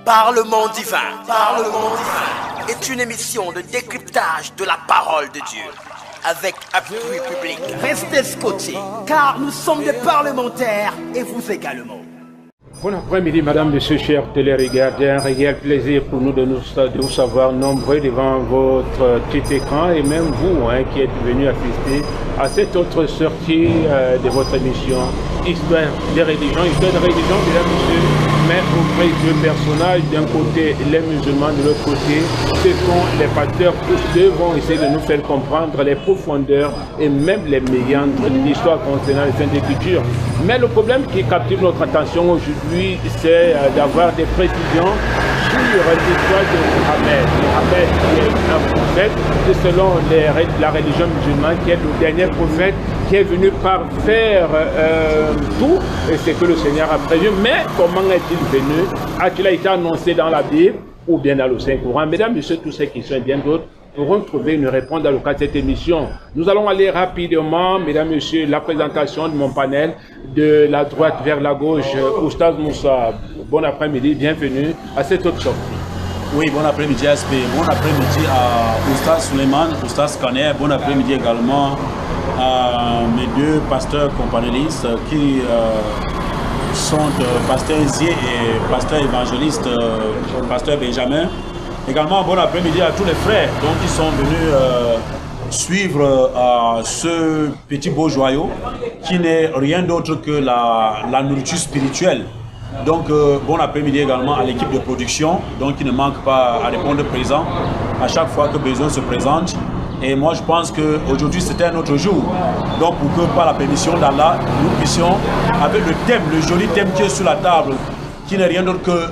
Parlement divin, Parlement divin est une émission de décryptage de la parole de Dieu avec appui public. Restez scotchés car nous sommes des parlementaires et vous également. Bon après-midi, madame, monsieur, chers téléregardaires. Réel plaisir pour nous de vous savoir nombreux devant votre petit écran et même vous qui êtes venus assister à cette autre sortie de votre émission Histoire de religion, mesdames, messieurs, mais auprès de deux personnages, d'un côté les musulmans, de l'autre côté ce sont les pasteurs. Tous deux vont essayer de nous faire comprendre les profondeurs et même les méandres de l'histoire concernant les Saintes Écritures. Mais le problème qui captive notre attention aujourd'hui, c'est d'avoir des précisions sur l'histoire de Mohammed. Mohammed est un prophète, et selon la religion musulmane, qui est le dernier prophète qui est venu par faire tout, et c'est que le Seigneur a prévu. Mais comment est-il venu? A-t-il été annoncé dans la Bible ou bien dans le Saint-Coran? Mesdames, messieurs, tous ces questions et bien d'autres pourront trouver une réponse dans le cadre de cette émission. Nous allons aller rapidement, mesdames, messieurs, la présentation de mon panel de la droite vers la gauche. Oustaz Moussa, bon après-midi, bienvenue à cette autre sortie. Oui, bon après-midi SP, bon après-midi à Oustaz Suleiman, Oustaz Scanner, bon après-midi également à mes deux pasteurs companélistes qui sont pasteur Zier et pasteur évangéliste, pasteur Benjamin. Également, bon après-midi à tous les frères qui sont venus suivre ce petit beau joyau qui n'est rien d'autre que la nourriture spirituelle. Donc, bon après-midi également à l'équipe de production, donc qui ne manque pas à répondre présent à chaque fois que besoin se présente. Et moi, je pense qu'aujourd'hui, c'était un autre jour. Donc, pour que, par la permission d'Allah, nous puissions, avec le thème, le joli thème qui est sur la table, qui n'est rien d'autre que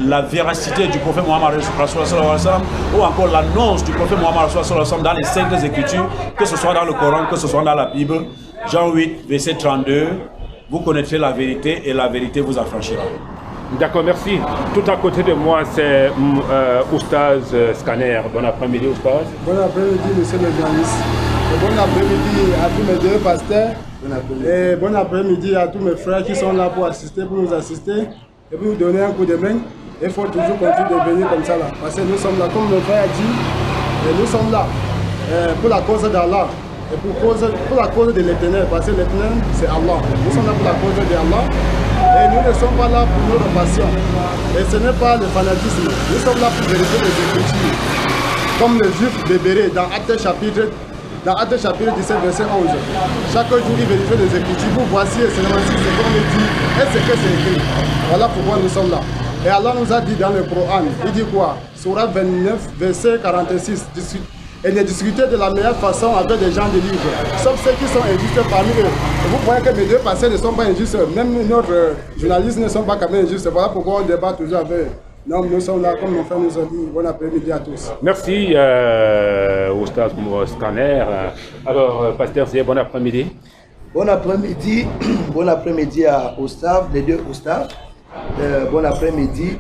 la véracité du prophète Mohammed ou encore l'annonce du prophète Mohammed dans les cinq écritures, que ce soit dans le Coran, que ce soit dans la Bible. Jean 8, verset 32, vous connaîtrez la vérité et la vérité vous affranchira. D'accord, merci. Tout à côté de moi, c'est Oustaz Scanner. Bon après-midi, Oustaz. Bon après-midi, monsieur le journaliste. Bon après-midi à tous mes deux pasteurs. Et bon après-midi à tous mes frères qui sont là pour assister, pour nous assister et pour nous donner un coup de main. Il faut toujours continuer de venir comme ça là. Parce que nous sommes là, comme le frère a dit, et nous sommes là pour la cause d'Allah. Et pour la cause de l'Éternel, parce que l'Éternel c'est Allah. Nous sommes là pour la cause d'Allah. Et nous ne sommes pas là pour notre passion. Et ce n'est pas le fanatisme. Nous sommes là pour vérifier les Écritures. Comme le juif de Béré dans Actes chapitre 17, verset 11. Chaque jour, il vérifie les Écritures. Vous voici, et seulement si c'est comme il dit, et c'est que c'est écrit. Voilà pourquoi nous sommes là. Et Allah nous a dit dans le Coran, il dit quoi? Surah 29, verset 46. Et ne discuter de la meilleure façon avec des gens de livre, sauf ceux qui sont injustes parmi eux. Et vous voyez que mes deux pasteurs ne sont pas injustes, même notre journalistes ne sont pas quand même injustes. Voilà pourquoi on débat toujours avec eux. Non, nous sommes là, comme nos frères nous ont dit. Bon après-midi à tous. Merci, Oustaz Scanner. Alors, pasteur Zier, bon après-midi. Bon après-midi. Bon après-midi à Oustaz, les deux Oustaz. Bon après-midi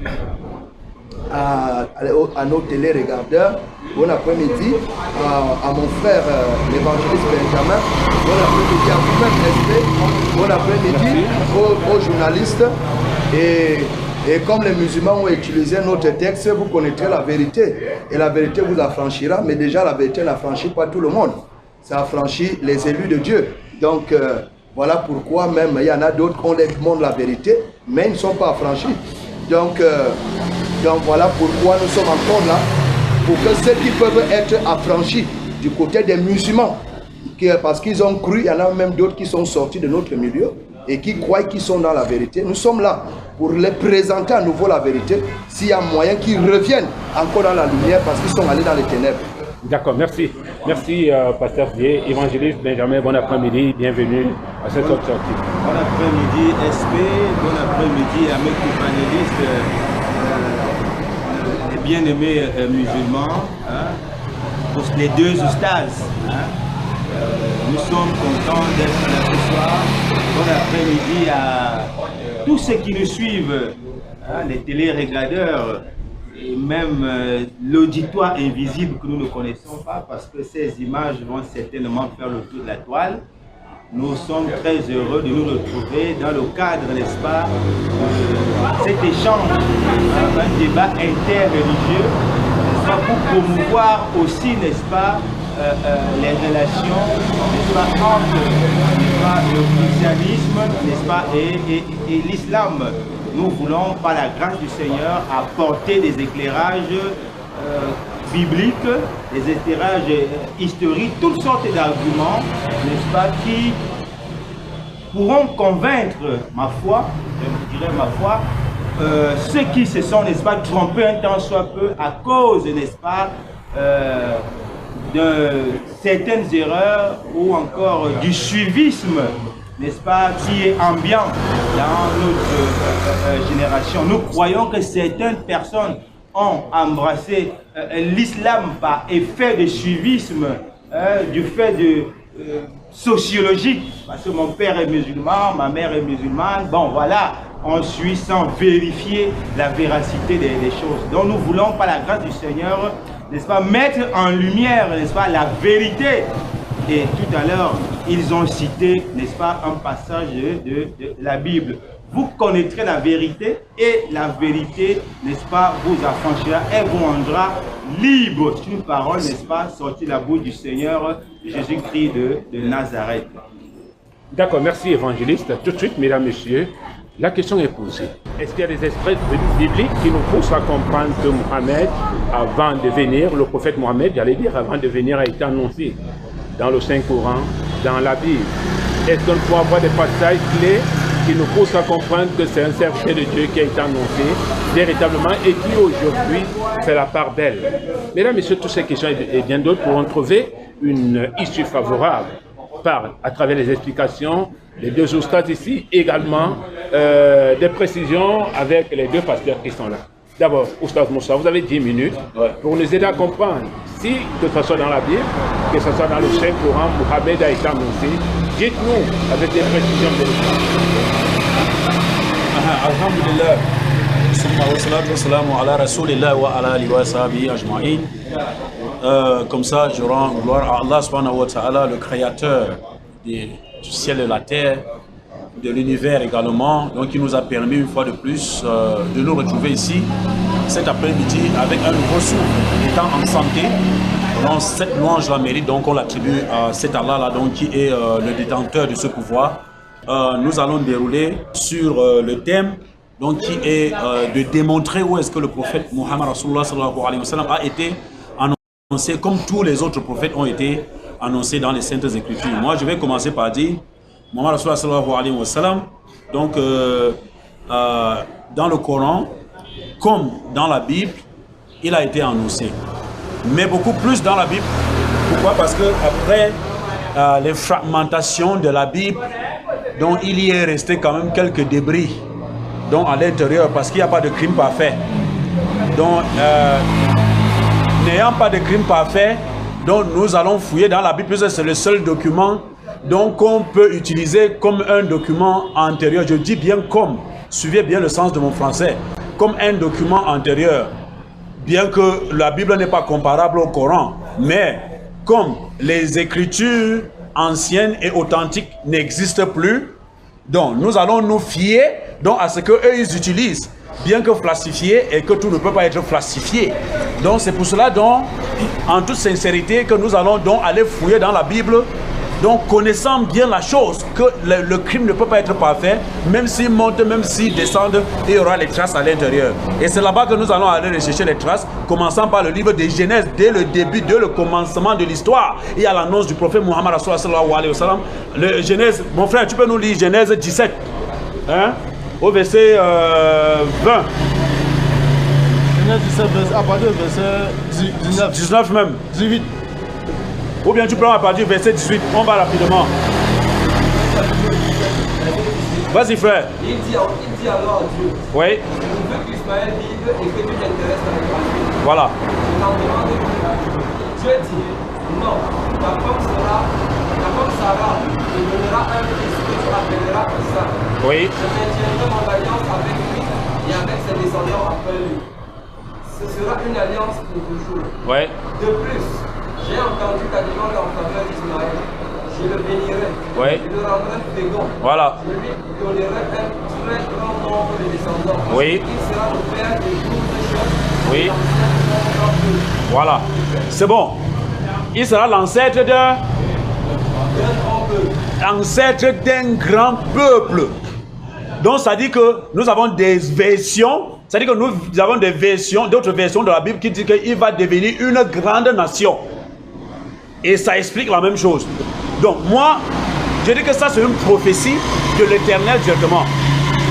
à nos télé-regardeurs. Bon après-midi à mon frère l'évangéliste Benjamin. Bon après-midi à vous-même, respect. Bon après-midi aux journalistes. Et comme les musulmans ont utilisé notre texte, vous connaîtrez la vérité. Et la vérité vous affranchira. Mais déjà, la vérité n'affranchit pas tout le monde. Ça affranchit les élus de Dieu. Donc, voilà pourquoi même il y en a d'autres qui demandent la vérité, mais ils ne sont pas affranchis. Donc voilà pourquoi nous sommes encore là. Pour que ceux qui peuvent être affranchis du côté des musulmans, parce qu'ils ont cru, il y en a même d'autres qui sont sortis de notre milieu et qui croient qu'ils sont dans la vérité. Nous sommes là pour les présenter à nouveau la vérité, s'il y a moyen qu'ils reviennent encore dans la lumière parce qu'ils sont allés dans les ténèbres. D'accord, merci. Merci, pasteur Zier. Évangéliste Benjamin, bon après-midi, bienvenue à cette autre sortie. Bon après-midi, SP, bon après-midi à mes companélistes. Bien-aimés musulmans, pour les deux oustas. Nous sommes contents d'être là ce soir. Bon après-midi à tous ceux qui nous suivent, les télé-regardeurs et même l'auditoire invisible que nous ne connaissons pas parce que ces images vont certainement faire le tour de la toile. nous sommes très heureux de nous retrouver dans le cadre, n'est-ce pas, de cet échange, un débat interreligieux, n'est-ce pas, pour promouvoir aussi, n'est-ce pas, les relations, n'est-ce pas, entre, n'est-ce pas, le christianisme, n'est-ce pas, et l'islam. Nous voulons, par la grâce du Seigneur, apporter des éclairages bibliques, des éclairages historiques, toutes sortes d'arguments, n'est-ce pas, qui pourront convaincre, ma foi, je dirais ma foi, ceux qui se sont, n'est-ce pas, trompés un temps soit peu à cause, n'est-ce pas, de certaines erreurs ou encore du suivisme, n'est-ce pas, qui est ambiant dans notre génération. Nous croyons que certaines personnes ont embrassé l'islam par effet de suivisme, du fait de sociologique, parce que mon père est musulman, ma mère est musulmane, bon voilà, on suit sans vérifier la véracité des choses. Donc nous voulons, par la grâce du Seigneur, n'est-ce pas, mettre en lumière, n'est-ce pas, la vérité. Et tout à l'heure, ils ont cité, n'est-ce pas, un passage de la Bible. Vous connaîtrez la vérité et la vérité, n'est-ce pas, vous affranchira et vous rendra libre. C'est une parole, n'est-ce pas, sortie de la bouche du Seigneur Jésus-Christ de Nazareth. D'accord, merci évangéliste. Tout de suite, mesdames, messieurs, la question est posée. Est-ce qu'il y a des extraits bibliques qui nous poussent à comprendre que Mohammed, avant de venir, le prophète Mohammed, j'allais dire, avant de venir, a été annoncé dans le Saint-Coran, dans la Bible? Est-ce qu'on peut avoir des passages clés qui nous poussent à comprendre que c'est un serviteur de Dieu qui a été annoncé véritablement et qui aujourd'hui fait la part belle? Mesdames, messieurs, toutes ces questions et bien d'autres pourront trouver une issue favorable à travers les explications des deux oustats ici, également des précisions avec les deux pasteurs qui sont là. D'abord, Oustaz Moussa, vous avez 10 minutes pour nous aider à comprendre si, que ce soit dans la Bible, que ce soit dans le Saint-Coran, Mohammed a été annoncé. Dites-nous avec des précisions de l'Islam. Alhamdulillah. Comme ça, je rends gloire à Allah subhanahu wa ta'ala, le créateur du ciel et de la terre, de l'univers également, donc il nous a permis une fois de plus de nous retrouver ici cet après-midi avec un nouveau souffle, étant en santé. Donc cette louange la mérite, donc on l'attribue à cet Allah là, donc qui est le détenteur de ce pouvoir. Nous allons dérouler sur le thème donc qui est de démontrer où est-ce que le prophète Muhammad Rasulullah sallallahu alayhi wa sallam a été annoncé comme tous les autres prophètes ont été annoncés dans les Saintes Écritures. Moi je vais commencer par dire Muhammad Rasulullah sallallahu alayhi wa sallam, donc dans le Coran comme dans la Bible, il a été annoncé. Mais beaucoup plus dans la Bible. Pourquoi? Parce que après les fragmentations de la Bible, donc il y est resté quand même quelques débris donc à l'intérieur, parce qu'il n'y a pas de crime parfait. Donc n'ayant pas de crime parfait, donc nous allons fouiller dans la Bible, puisque c'est le seul document donc on peut utiliser comme un document antérieur. Je dis bien comme, suivez bien le sens de mon français, comme un document antérieur. Bien que la Bible n'est pas comparable au Coran, mais comme les écritures anciennes et authentiques n'existent plus, donc nous allons nous fier donc à ce qu'eux ils utilisent, bien que falsifié, et que tout ne peut pas être falsifié. Donc c'est pour cela donc, en toute sincérité, que nous allons donc aller fouiller dans la Bible, donc connaissant bien la chose, que le crime ne peut pas être parfait, même s'il monte, même s'il descend, il y aura les traces à l'intérieur. Et c'est là-bas que nous allons aller rechercher les traces, commençant par le livre de Genèse, dès le début, dès le commencement de l'histoire. Il y a l'annonce du prophète Muhammad sallallahu alayhi wa sallam. Le Genèse, mon frère, tu peux nous lire Genèse 17, hein, au verset 20. Genèse 17, à partir du verset 19 même. 18. Ou bien tu prends à partir du verset 18, on va rapidement. Vas-y frère. Il dit alors à Dieu, oui. Je veux qu'Ismaël vive et que tu t'intéresses à la famille. Voilà. Dieu dit, non, ta femme Sarah te donnera un fils que tu appelleras Isaac. Oui. Je maintiendrai mon alliance avec lui et avec ses descendants après lui. Ce sera une alliance pour toujours. Oui. De plus, j'ai entendu ta demande en faveur d'Ismaël. Je je le bénirai. Oui. Je le rendrai fécond. Voilà. Je lui donnerai un très grand nombre de descendants. Oui. Il sera le père de 12 chefs. Oui. Voilà. C'est bon. Il sera l'ancêtre d'un grand peuple. Donc ça dit que nous avons des versions, ça dit que nous avons des versions, d'autres versions de la Bible qui disent qu'il va devenir une grande nation. Et ça explique la même chose. Donc moi, je dis que ça c'est une prophétie de l'Éternel directement.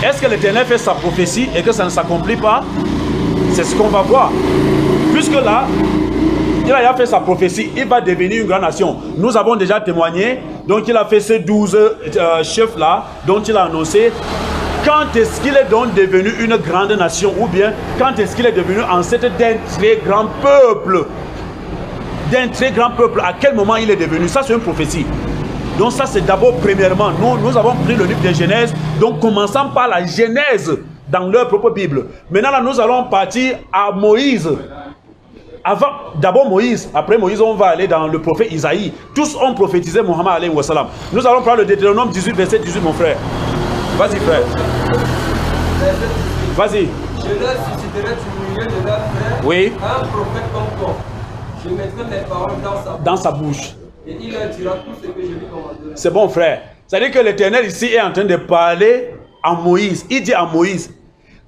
Est-ce que l'Éternel fait sa prophétie et que ça ne s'accomplit pas? C'est ce qu'on va voir. Puisque là, il a fait sa prophétie, il va devenir une grande nation. Nous avons déjà témoigné, donc il a fait ces 12 chefs là, dont il a annoncé. Quand est-ce qu'il est donc devenu une grande nation, ou bien quand est-ce qu'il est devenu ancêtre d'un très grand peuple? D'un très grand peuple, à quel moment il est devenu? Ça c'est une prophétie. Donc ça c'est d'abord premièrement, nous avons pris le livre de Genèse, donc commençons par la Genèse dans leur propre Bible. Maintenant là nous allons partir à Moïse. Avant, d'abord Moïse, après Moïse on va aller dans le prophète Isaïe. Tous ont prophétisé Mohammed alayhi wa sallam. Nous allons prendre le Deutéronome 18 verset 18 mon frère. Vas-y frère. Vas-y. Je leur susciterai du milieu de leurs frères Oui. un prophète comme toi. Je mettrai mes paroles dans sa bouche. Et il leur dira tout ce que je lui commanderai. C'est bon frère. C'est-à-dire que l'Éternel ici est en train de parler à Moïse. Il dit à Moïse,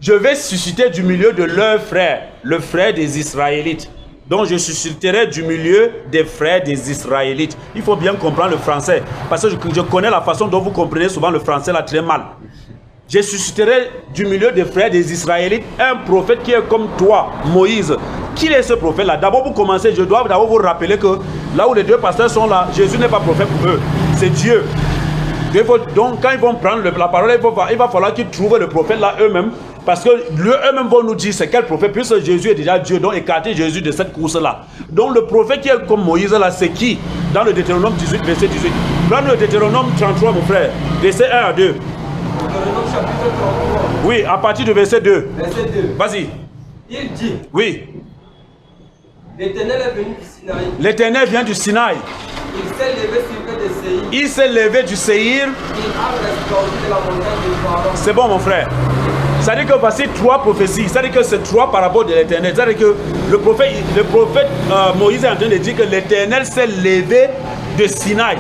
je vais susciter du milieu de leurs frères, le frère des Israélites. Donc je susciterai du milieu des frères des Israélites. Il faut bien comprendre le français. Parce que je connais la façon dont vous comprenez souvent le français là très mal. Je susciterai du milieu des frères des Israélites un prophète qui est comme toi, Moïse. Qui est ce prophète là? D'abord pour commencer, je dois d'abord vous rappeler que là où les deux pasteurs sont là, Jésus n'est pas prophète pour eux. C'est Dieu. Donc quand ils vont prendre la parole, il va falloir qu'ils trouvent le prophète là eux-mêmes. Parce que eux-mêmes vont nous dire c'est quel prophète, puisque Jésus est déjà Dieu, donc écarter Jésus de cette course-là. Donc le prophète qui est comme Moïse là, c'est qui? Dans le Deutéronome 18, verset 18. Prends le Deutéronome 33, mon frère, verset 1 à 2. Deutéronome chapitre 33. Oui, à partir du verset 2. Verset 2. Vas-y. Il dit, oui. L'Éternel est venu du Sinaï. L'Éternel vient du Sinaï. Il s'est levé sur le de Séhir. Il s'est levé du Séhir. Il a resplendu de la montagne de Pharaon. C'est bon, mon frère. Ça dit que voici trois prophéties. Ça dit que c'est trois paraboles de l'Éternel. Ça dit que le prophète Moïse est en train de dire que l'Éternel s'est levé de Sinaï.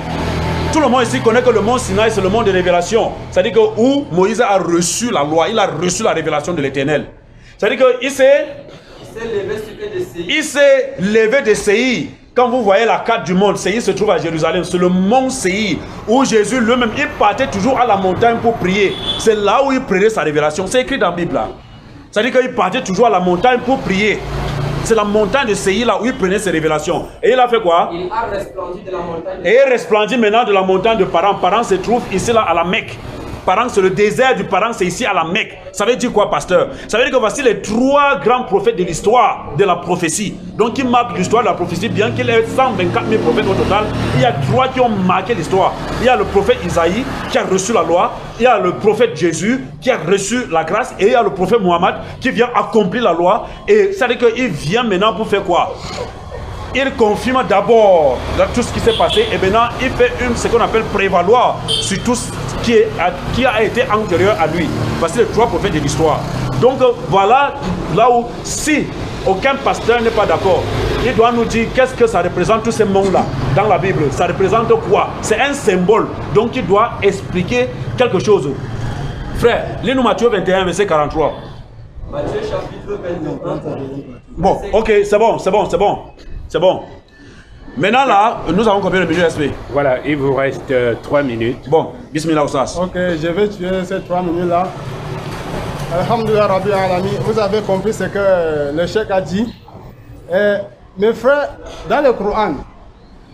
Tout le monde ici connaît que le mont Sinaï, c'est le mont de révélation. Ça dit que où Moïse a reçu la loi, il a reçu la révélation de l'Éternel. Ça dit qu'il s'est levé de Séhir. Quand vous voyez la carte du monde, Séhir se trouve à Jérusalem. C'est le mont Séhir où Jésus lui-même, il partait toujours à la montagne pour prier. C'est là où il prenait sa révélation. C'est écrit dans la Bible là. Ça dit qu'il partait toujours à la montagne pour prier. C'est la montagne de Séhir là où il prenait ses révélations. Et il a fait quoi? Il a resplendi de la montagne. Et il resplendit maintenant de la montagne de Paran. Paran se trouve ici là à la Mecque. Paran, c'est le désert du Paran, c'est ici à la Mecque. Ça veut dire quoi, pasteur? Ça veut dire que voici les trois grands prophètes de l'histoire de la prophétie. Donc, qui marquent l'histoire de la prophétie, bien qu'il y ait 124 000 prophètes au total, il y a trois qui ont marqué l'histoire. Il y a le prophète Isaïe qui a reçu la loi, il y a le prophète Jésus qui a reçu la grâce, et il y a le prophète Mohammed qui vient accomplir la loi. Et ça veut dire qu'il vient maintenant pour faire quoi? Il confirme d'abord tout ce qui s'est passé et maintenant il fait ce qu'on appelle prévaloir sur tout ce qui a été antérieur à lui. Voici les trois prophètes de l'histoire. Donc voilà là où si aucun pasteur n'est pas d'accord, il doit nous dire qu'est-ce que ça représente tous ces mondes-là dans la Bible. Ça représente quoi? C'est un symbole. Donc il doit expliquer quelque chose. Frère, lis-nous Matthieu 21, verset 43. Matthieu chapitre 21. Bon, ok, c'est bon, c'est bon, c'est bon. C'est bon. Maintenant là, nous avons combien de minutes SP? Voilà, il vous reste 3 minutes. Bon, bismillah Oussas. Ok, je vais tuer ces 3 minutes là. Alhamdulillah Rabbi Alami, vous avez compris ce que le cheikh a dit. Mes frères, dans le Coran,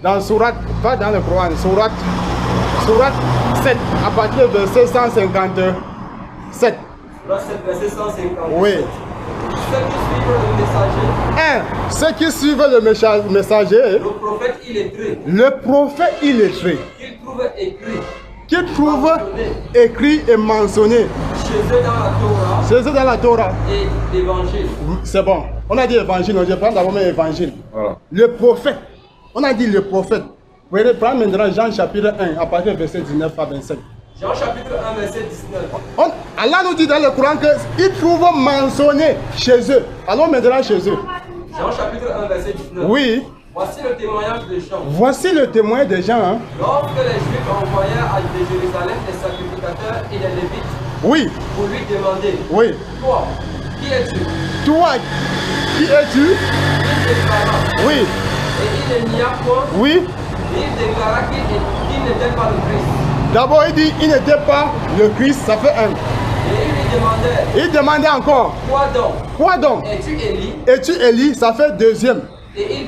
dans Surat, pas dans le Coran, Surat 7, à partir de verset 157. Surat 7, verset 157. Oui. Ceux qui suivent le messager, le prophète illettré, qu'il trouve écrit et mentionné chez eux dans la Torah et l'évangile. C'est bon, on a dit évangile, je prends d'abord l'évangile. Voilà. Le prophète, on a dit le prophète, Vous pouvez prendre maintenant Jean chapitre 1, à partir du verset 19 à 25. Jean chapitre 1, verset 19. Allah nous dit dans le Coran qu'ils trouvent mentionné chez eux. Allons maintenant chez eux. Jean chapitre 1, verset 19. Oui. Voici le témoignage des gens. Voici le témoin des gens. Hein. Lorsque les Juifs envoyèrent de Jérusalem les sacrificateurs et les Lévites oui. pour lui demander, oui. Toi, qui es-tu? Toi, qui es-tu? Il déclara. Oui. Et il n'y a point. Oui. Il déclara qu'il n'était pas le Christ. D'abord, il dit il n'était pas le Christ, ça fait un. Et il lui demandait. Il demandait encore. Quoi donc? Quoi donc? Es-tu Élie? Es-tu Élie? Ça fait deuxième. Et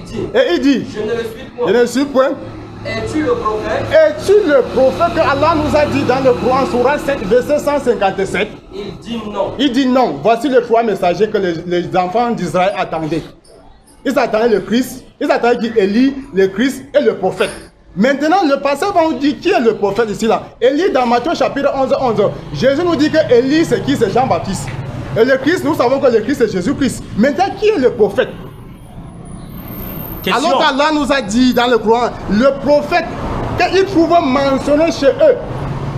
il dit. Je ne le suis point. Je ne le suis point. Es-tu le prophète? Es-tu le prophète que Allah nous a dit dans le Coran, Sourate 7, verset 157? Il dit non. Il dit non. Voici les trois messagers que les enfants d'Israël attendaient. Ils attendaient le Christ, ils attendaient Élie, le Christ et le prophète. Maintenant, le passage va nous dire qui est le prophète ici là. Élie dans Matthieu chapitre 11. Jésus nous dit que Élie c'est qui? C'est Jean-Baptiste. Et le Christ, nous savons que le Christ c'est Jésus-Christ. Maintenant, qui est le prophète? Question. Alors qu'Allah nous a dit dans le Coran, le prophète, qu'ils trouvent mentionné chez eux.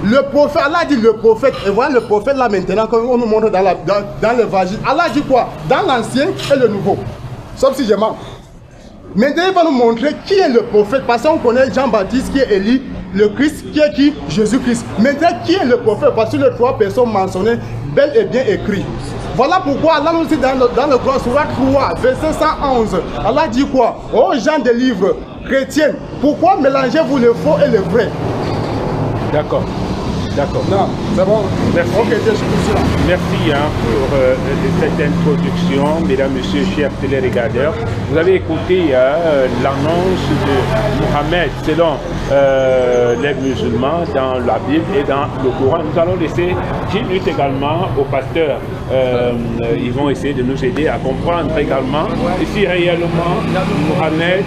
Le prophète, Allah dit le prophète. Et voilà le prophète là maintenant, comme on nous montre dans l'évangile. Allah dit quoi? Dans l'ancien et le nouveau. Sauf si je mens. Maintenant, il va nous montrer qui est le prophète. Parce qu'on connaît Jean-Baptiste qui est Élie, le Christ qui est qui? Jésus-Christ. Maintenant, qui est le prophète? Parce que les trois personnes mentionnées, bel et bien écrit. Voilà pourquoi Allah nous dit dans le Coran, Sourate 3, verset 111. Allah dit quoi? Oh gens des livres chrétiens, pourquoi mélangez-vous le faux et le vrai? D'accord. D'accord. Non, c'est bon. Merci. Okay, merci pour cette introduction, mesdames, messieurs, chers téléregardeurs. Vous avez écouté l'annonce de Mohammed selon les musulmans dans la Bible et dans le Coran. Nous allons laisser 10 minutes également aux pasteurs. Ils vont essayer de nous aider à comprendre également si réellement Mohammed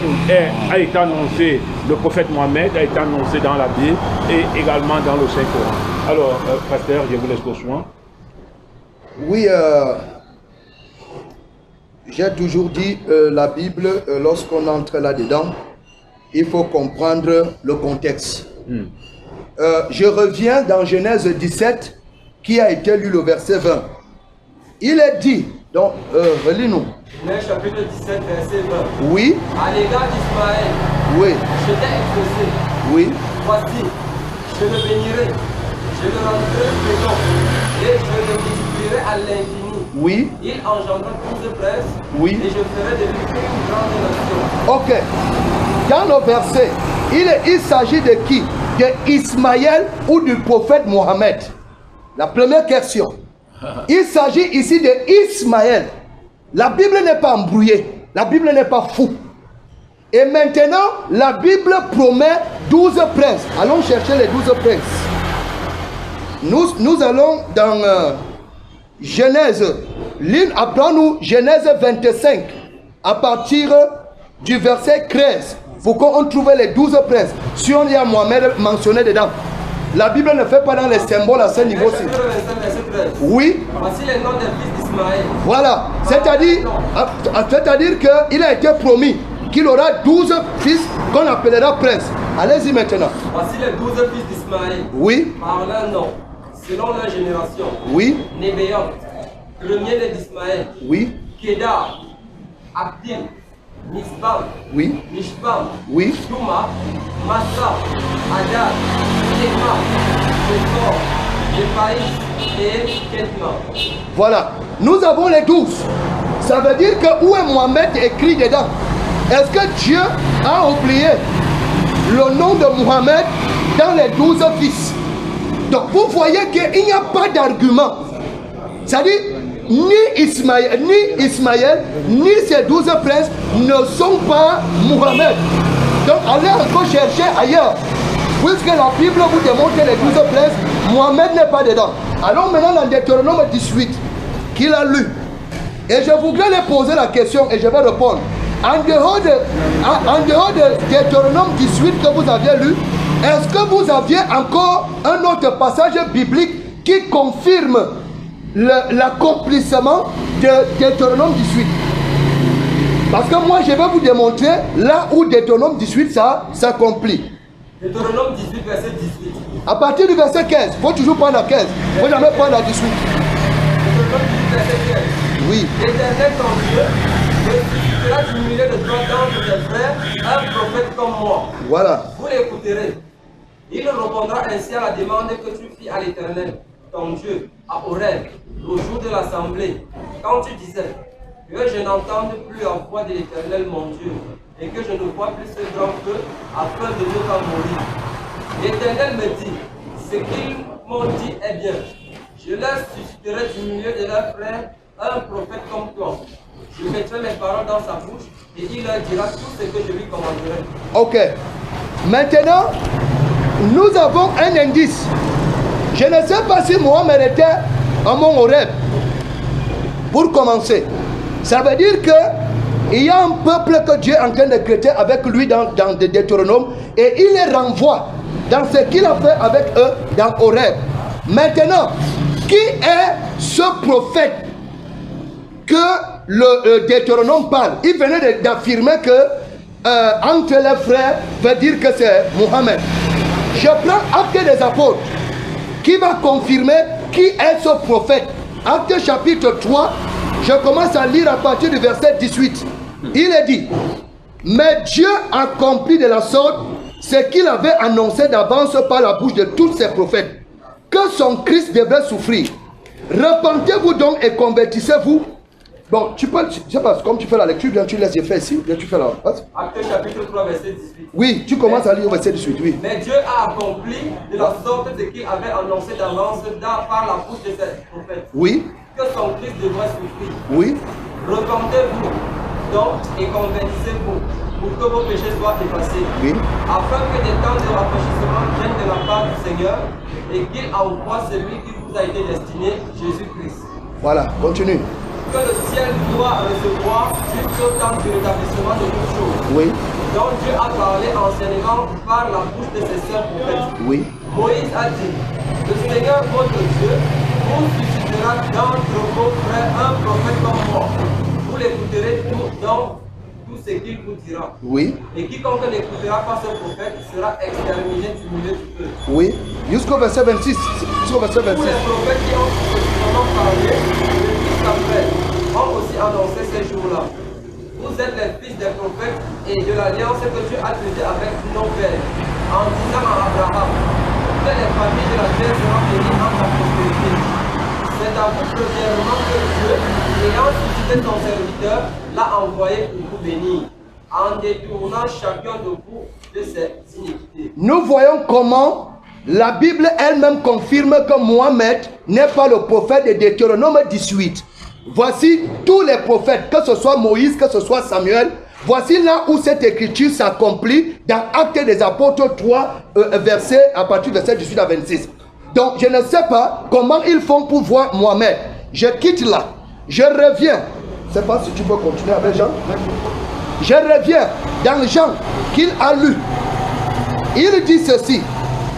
a été annoncé, le prophète Mohammed a été annoncé dans la Bible et également dans le Saint-Coran. Alors, pasteur, je vous laisse poursuivre. Oui, j'ai toujours dit la Bible, lorsqu'on entre là-dedans, il faut comprendre le contexte. Je reviens dans Genèse 17, qui a été lu le verset 20. Il est dit, donc, relis-nous. Genèse chapitre 17, verset 20. Oui. À l'égard d'Ismaël, oui. Je t'ai exaucé. Oui. Voici, je le bénirai, je le rendrai fécond, et je le multiplierai à l'infini. Oui. Il engendra 12 princes. Oui. Et je ferai de lui une grande nation. Ok. Dans le verset, il s'agit de qui? De Ismaël ou du prophète Mohammed? La première question. Il s'agit ici de Ismaël. La Bible n'est pas embrouillée. La Bible n'est pas fou. Et maintenant, la Bible promet 12 princes. Allons chercher les 12 princes. Nous allons dans Genèse. Apprends-nous Genèse 25. À partir du verset 13. Pour qu'on trouve les 12 princes. Si on y a Mohamed mentionné dedans. La Bible ne fait pas dans les symboles à ce niveau-ci. Oui. Voici les noms des fils d'Ismaël. Voilà. C'est-à-dire qu'il a été promis qu'il aura 12 fils qu'on appellera princes. Allez-y maintenant. Voici les 12 fils d'Ismaël. Oui. Par leur nom, selon leur génération. Oui. Nébéon, premier-né d'Ismaël. Oui. Kédar, Abdil, Misbam, oui. Mishbam, oui. Touma, Massa, Adar, Ekma, Shekor, Jepaïs et Ketma. Voilà. Nous avons les 12. Ça veut dire que où est Mohamed écrit dedans? Est-ce que Dieu a oublié le nom de Mohamed dans les 12 fils? Donc vous voyez qu'il n'y a pas d'argument. C'est-à-dire, ni Ismaël, ni ses 12 princes ne sont pas Mohamed. Donc allez encore chercher ailleurs. Puisque la Bible vous démontre les 12 princes, Mohamed n'est pas dedans. Allons maintenant dans Deutéronome 18, qu'il a lu. Et je voudrais lui poser la question et je vais répondre. En dehors de Deutéronome 18 que vous aviez lu, est-ce que vous aviez encore un autre passage biblique qui confirme l'accomplissement de Deutéronome 18? Parce que moi, je vais vous démontrer là où Deutéronome 18 ça s'accomplit. Deutéronome 18, verset 18. À partir du verset 15, il faut toujours prendre la 15. Il ne faut jamais prendre la 18. Deutéronome 18, verset 15. Oui. L'Éternel ton Dieu ressuscitera du milieu de toi d'entre tes frères un prophète comme moi. Voilà. Vous l'écouterez. Il répondra ainsi à la demande que tu fis à l'Éternel, ton Dieu, à Horeb, au jour de l'assemblée, quand tu disais que je n'entende plus la voix de l'Éternel, mon Dieu, et que je ne vois plus ce grand feu afin de ne pas mourir. L'Éternel me dit, ce qu'ils m'ont dit est bien. Je leur susciterai du milieu de leurs frères un prophète comme toi. Je mettrai mes paroles dans sa bouche et il leur dira tout ce que je lui commanderai. Ok. Maintenant, nous avons un indice. Je ne sais pas si Mohamed était à Mont Horeb. Pour commencer, ça veut dire que il y a un peuple que Dieu est en train de créer avec lui dans le Deutéronome et il les renvoie dans ce qu'il a fait avec eux dans Horeb. Maintenant, qui est ce prophète que le Deutéronome parle? Il venait d'affirmer que entre les frères veut dire que c'est Mohammed. Je prends Actes des Apôtres qui va confirmer qui est ce prophète. Actes chapitre 3, je commence à lire à partir du verset 18. Il est dit, mais Dieu accomplit de la sorte ce qu'il avait annoncé d'avance par la bouche de tous ses prophètes, que son Christ devait souffrir. Repentez-vous donc et convertissez-vous. Bon, tu peux, je sais pas, comme tu fais la lecture, bien tu laisses les faits ici, bien tu fais la... Actes chapitre 3, verset 18. Oui, tu commences à lire au verset 18, oui. Mais Dieu a accompli de la sorte ce qu'il avait annoncé d'avance par la bouche de ses prophètes. Oui. Que son Christ devrait souffrir. Oui. Repentez-vous donc et convertissez-vous pour que vos péchés soient effacés. Oui. Afin que des temps de rafraîchissement viennent de la part du Seigneur et qu'il envoie celui qui vous a été destiné, Jésus-Christ. Voilà, continue. Que le ciel doit recevoir jusqu'au temps du rétablissement de toutes choses. Oui. Donc Dieu a parlé anciennement par la bouche de ses saints prophètes. Oui. Moïse a dit, le Seigneur votre Dieu vous suscitera d'entre vos frères un prophète comme moi. Vous l'écouterez dans tout ce qu'il vous dira. Oui. Et quiconque n'écoutera pas ce prophète sera exterminé du milieu du peuple. Oui. Jusqu'au verset 26. Jusqu'au verset 26. Tous les prophètes qui ont successivement parlé, le Fils après, ont aussi annoncé ces jours-là. Vous êtes les fils des prophètes et de l'alliance que Dieu a traitée avec nos pères, en disant à Abraham que les familles de la terre seront bénies en ta prospérité. C'est à vous premièrement que Dieu, ayant suscité son serviteur, l'a envoyé pour vous bénir, en détournant chacun de vous de ses iniquités. Nous voyons comment la Bible elle-même confirme que Mohammed n'est pas le prophète de Deutéronome 18. Voici tous les prophètes, que ce soit Moïse, que ce soit Samuel. Voici là où cette écriture s'accomplit dans Actes des Apôtres 3, à partir du verset 18 à 26. Donc je ne sais pas comment ils font pour voir Mohammed. Je quitte là, je reviens. Je ne sais pas si tu peux continuer avec Jean. Je reviens dans Jean qu'il a lu. Il dit ceci.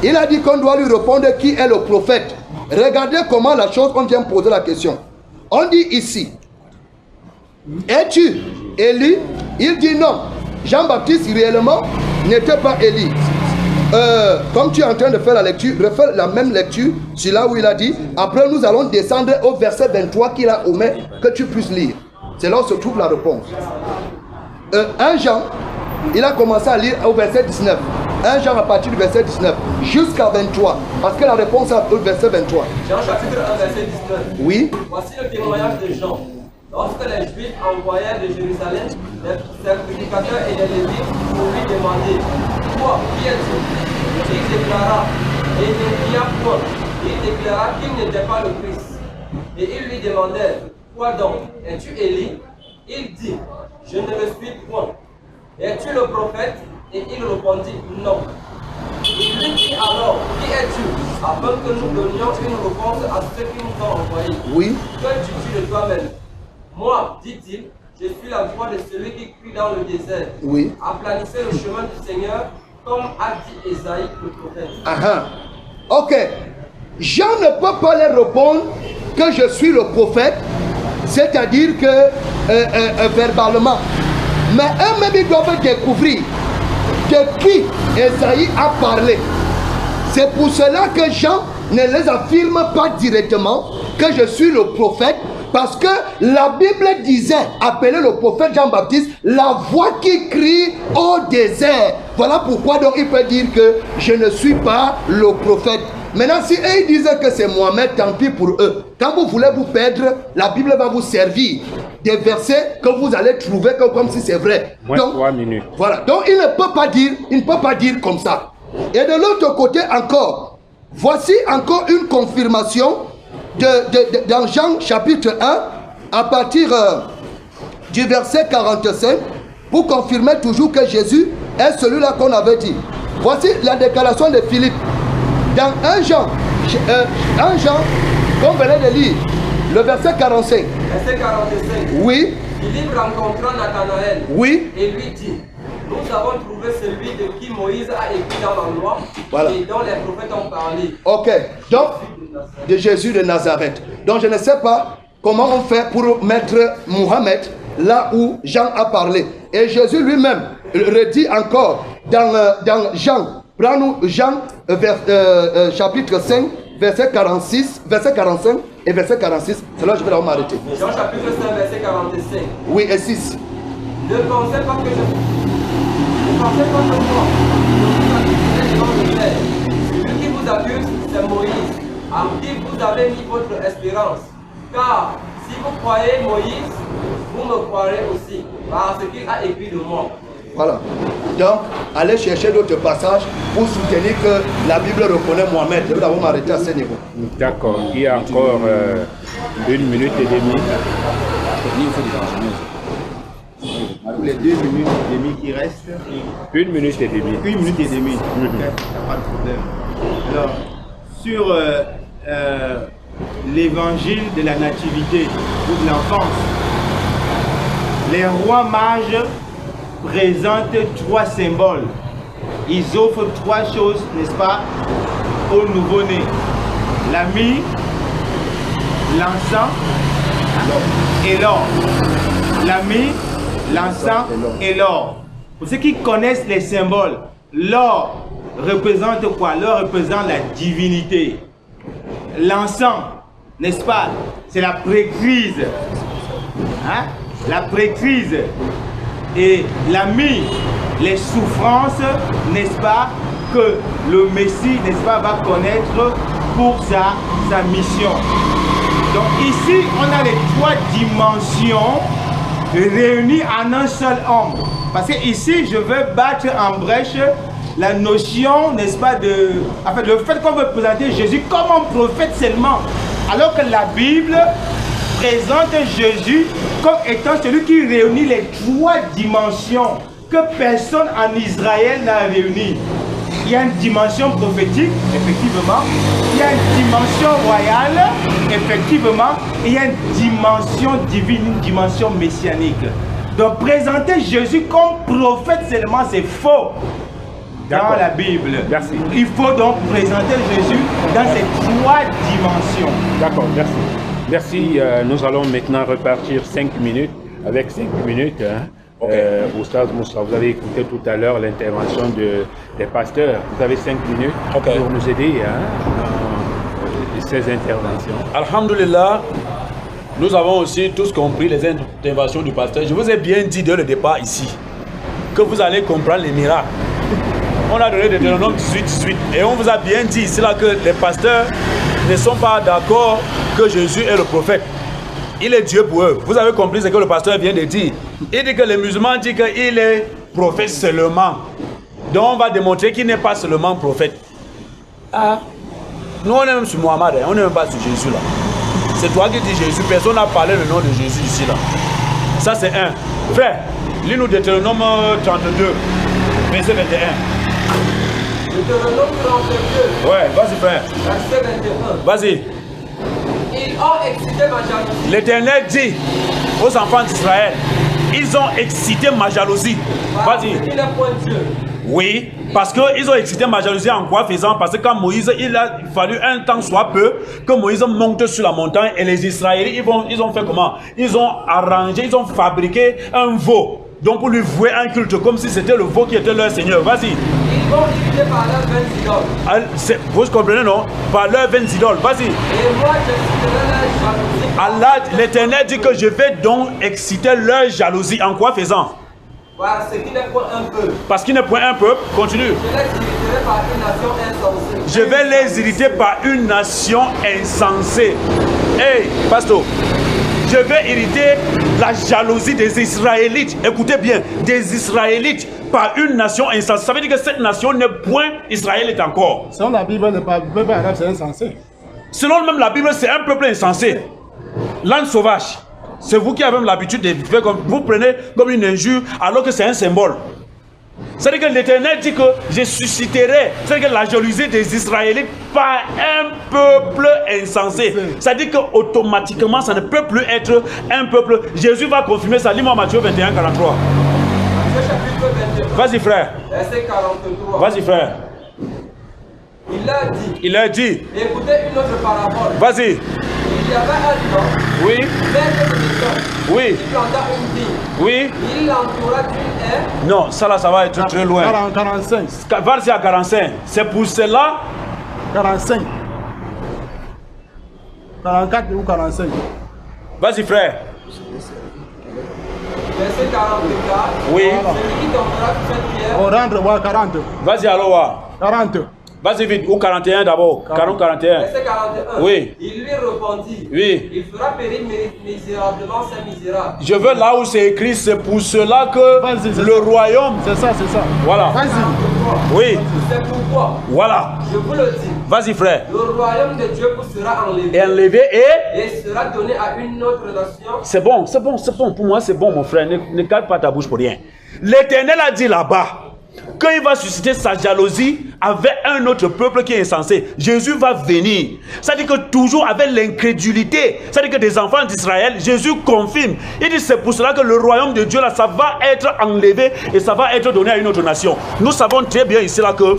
Il a dit qu'on doit lui répondre qui est le prophète. Regardez comment la chose, on vient poser la question. On dit ici, es-tu Élie? Il dit non. Jean-Baptiste réellement n'était pas Élie. Comme tu es en train de faire la lecture, refais la même lecture sur là où il a dit. Après nous allons descendre au verset 23 qu'il a omis que tu puisses lire. C'est là où se trouve la réponse. 1 Jean, il a commencé à lire au verset 19. 1 Jean à partir du verset 19 jusqu'à 23. Parce que la réponse est au verset 23. Jean chapitre 1 verset 19. Oui. Voici le témoignage de Jean. Lorsque les Juifs envoyèrent de Jérusalem les sacrificateurs et les Lévites pour lui demander, toi, qui es-tu? Il déclara, et il ne dit point. Il déclara qu'il n'était pas le Christ. Et ils lui demandèrent, quoi donc? Es-tu Élie? Il dit, je ne le suis point. Es-tu le prophète? Et il répondit, non. Il lui dit alors, qui es-tu? Afin que nous donnions une réponse à ceux qui nous ont envoyés. Oui. Que dis-tu de toi-même? Moi, dit-il, je suis la voix de celui qui crie dans le désert. Oui. Aplanissez le chemin du Seigneur, comme a dit Esaïe le prophète. Ok. Jean ne peut pas leur répondre que je suis le prophète, c'est-à-dire que verbalement. Mais eux-mêmes, ils doivent découvrir de qui Esaïe a parlé. C'est pour cela que Jean ne les affirme pas directement que je suis le prophète, parce que la Bible disait, appelé le prophète Jean-Baptiste, la voix qui crie au désert. Voilà pourquoi donc il peut dire que je ne suis pas le prophète. Maintenant, si eux ils disent que c'est Mohamed, tant pis pour eux. Quand vous voulez vous perdre, la Bible va vous servir des versets que vous allez trouver comme si c'est vrai. Moins donc, 3 minutes. Voilà. Donc il ne peut pas dire comme ça. Et de l'autre côté encore, voici encore une confirmation dans Jean chapitre 1, à partir du verset 45, pour confirmer toujours que Jésus est celui-là qu'on avait dit. Voici la déclaration de Philippe. Dans 1 Jean, qu'on venait de lire, le verset 45. Verset 45. Oui. Philippe rencontra Nathanaël. Oui. Et lui dit, nous avons trouvé celui de qui Moïse a écrit dans la loi, voilà, et dont les prophètes ont parlé. Ok. Donc, de Jésus de Nazareth. Donc, je ne sais pas comment on fait pour mettre Mohamed là où Jean a parlé. Et Jésus lui-même redit encore dans Jean. Prends-nous Jean chapitre 5, verset 46, verset 45 et verset 46. C'est là que je vais m'arrêter. Jean chapitre 5, verset 45. Oui, et 6. Ne pensez pas que moi, je vous accuse devant le Père. Celui qui vous accuse, c'est Moïse, en qui vous avez mis votre espérance. Car si vous croyez Moïse, vous me croirez aussi, par ce qu'il a écrit de moi. Voilà. Donc, allez chercher d'autres passages pour soutenir que la Bible reconnaît Mohamed. Je vais d'abord m'arrêter à ce niveau. D'accord. Il y a encore 1 minute et demie. Les 2 minutes et demie qui restent. 1 minute et demie. 1 minute et demie. Pas de problème. Alors, sur l'évangile de la nativité ou de l'enfance, les rois mages présentent 3 symboles. Ils offrent 3 choses, n'est-ce pas, au nouveau-né. La myrrhe, l'encens et l'or. La myrrhe, l'encens et l'or. Pour ceux qui connaissent les symboles, l'or représente quoi? L'or représente la divinité. L'encens, n'est-ce pas, c'est la pré-crise. Hein? La pré-crise. Et la myrrhe, les souffrances, n'est-ce pas, que le Messie, n'est-ce pas, va connaître pour sa mission. Donc ici, on a les 3 dimensions réunies en un seul homme. Parce que ici, je veux battre en brèche la notion, n'est-ce pas, en fait, le fait qu'on veut présenter Jésus comme un prophète seulement. Alors que la Bible présente Jésus comme étant celui qui réunit les 3 dimensions que personne en Israël n'a réunies. Il y a une dimension prophétique, effectivement. Il y a une dimension royale, effectivement. Et il y a une dimension divine, une dimension messianique. Donc présenter Jésus comme prophète seulement, c'est faux dans la Bible. Merci. Il faut donc présenter Jésus dans ces 3 dimensions. D'accord, merci. Merci. Nous allons maintenant repartir 5 minutes, avec 5 minutes. Hein. Oustaz Moussa, vous avez écouté tout à l'heure l'intervention des pasteurs. Vous avez 5 minutes pour nous aider dans ces interventions. Alhamdulillah, nous avons aussi tous compris les interventions du pasteur. Je vous ai bien dit dès le départ ici que vous allez comprendre les miracles. On a donné Deutéronome 18 et on vous a bien dit ici là que les pasteurs ne sont pas d'accord que Jésus est le prophète. Il est Dieu pour eux. Vous avez compris ce que le pasteur vient de dire. Il dit que les musulmans disent qu'il est prophète seulement. Donc on va démontrer qu'il n'est pas seulement prophète. Ah, nous on est même sur Mohamed, on n'est même pas sur Jésus là. C'est toi qui dis Jésus, personne n'a parlé le nom de Jésus ici là. Ça c'est un. Frère, lis-nous Deutéronome 32, verset 21. Deutéronome 32. Ouais, vas-y frère. Verset 21. Vas-y. Ils ont excité ma jalousie. L'Éternel dit aux enfants d'Israël, ils ont excité ma jalousie. Vas-y. Il est point Dieu. Oui, parce qu'ils ont excité ma jalousie en quoi faisant? Parce que quand Moïse, il a fallu un temps soit peu que Moïse monte sur la montagne et les Israéliens, ils ont fait comment? Ils ont arrangé, ils ont fabriqué un veau Donc pour lui vouer un culte comme si c'était le veau qui était leur Seigneur. Vas-y. Ils vont irriter par leurs vaines idoles. Vous comprenez, non? Par leurs vaines idoles. Vas-y. Et moi, j'exciterai leur jalousie. Allah, l'Éternel dit que je vais donc exciter leur jalousie. En quoi faisant? Parce qu'il n'est point un peuple. Parce qu'il n'est point un peuple. Continue. Je les irriterai par une nation insensée. Je vais les irriter par une nation insensée. Hey, pasteur. Je vais irriter la jalousie des Israélites. Écoutez bien, des Israélites par une nation insensée. Ça veut dire que cette nation n'est point israélite encore. Selon la Bible, le peuple arabe, c'est insensé. Selon même la Bible, c'est un peuple insensé. L'âne sauvage. C'est vous qui avez l'habitude de faire comme vous prenez comme une injure alors que c'est un symbole. C'est-à-dire que l'Éternel dit que je susciterai, c'est-à-dire que la jalousie des Israélites par un peuple insensé. C'est-à-dire qu'automatiquement, ça ne peut plus être un peuple. Jésus va confirmer ça. Lis-moi Matthieu 21, 43. Vas-y, frère. Verset 43. Vas-y, frère. Il a dit. Écoutez une autre parabole. Vas-y. Il y avait un homme. Oui. Maître de maison. Oui. Il planta une vigne. Oui. Il l'entoura d'une haie. Non, ça là, ça va être très loin. 45. Vas-y à 45. C'est pour cela. 45. 44 ou 45. Vas-y, frère. Verset 44. Oui. Celui qui tombera sur cette pierre. On rentre, ouais, 40. Vas-y alors. 40. Vas-y vite, ou 41 d'abord. 41. Verset 41. Oui. Il lui répondit. Oui. Il fera périr misérablement ces misérables. Je veux là où c'est écrit, c'est pour cela que le royaume. C'est ça, c'est ça. Voilà. Vas-y. Oui. C'est pourquoi. Voilà. Je vous le dis. Vas-y, frère. Le royaume de Dieu vous sera enlevé. Et enlevé et sera donné à une autre nation. C'est bon, c'est bon, c'est bon. Pour moi, c'est bon, mon frère. Ne garde pas ta bouche pour rien. L'Éternel a dit là-bas qu'il va susciter sa jalousie avec un autre peuple qui est insensé. Jésus va venir. C'est-à-dire que toujours avec l'incrédulité, c'est-à-dire que des enfants d'Israël, Jésus confirme. Il dit c'est pour cela que le royaume de Dieu là, ça va être enlevé et ça va être donné à une autre nation. Nous savons très bien ici là que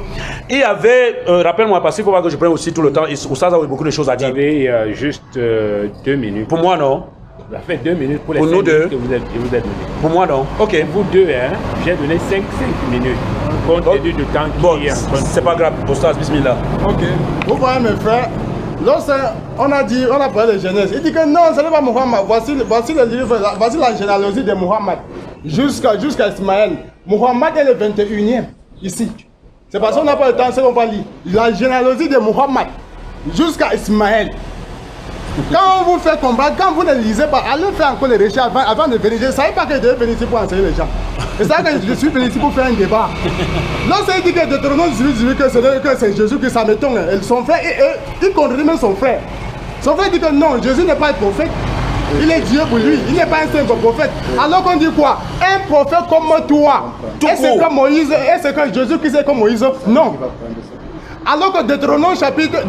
il y avait, rappelle-moi parce qu'il faut pas que je prenne aussi tout le temps. Ça a beaucoup de choses à dire. Vous avez juste 2 minutes. Pour moi non. Ça fait 2 minutes pour les pour 5 nous deux. que vous êtes donné. Pour moi non. Ok. Vous deux, hein, j'ai donné 5 minutes. Compte tenu du temps qui bon, est en train de... c'est pas grave. Postage, bismillah. Ok. Vous voyez mes frères, lorsqu'on a parlé de Genèse, il dit que non, ce n'est pas Muhammad. Voici le livre, voici la généalogie de Muhammad jusqu'à Ismaël. Muhammad est le 21e ici. C'est parce qu'on n'a pas le temps, c'est qu'on va lire. La généalogie de Muhammad jusqu'à Ismaël. Quand on vous fait combattre, quand vous ne lisez pas, allez faire encore les recherches avant de venir. Je ne savais pas que je devais venir ici pour enseigner les gens. C'est ça que je suis venu ici pour faire un débat. Lorsqu'il dit que Deutéronome 18 que c'est Jésus qui s'en m'étonne, son frère, il contredit même son frère. Son frère dit que non, Jésus n'est pas un prophète. Il est Dieu pour lui, il n'est pas un simple prophète. Alors qu'on dit quoi? Un prophète comme toi. Est-ce que Moïse, est-ce que Jésus qui c'est comme Moïse? Non. Alors que Deutéronome chapitre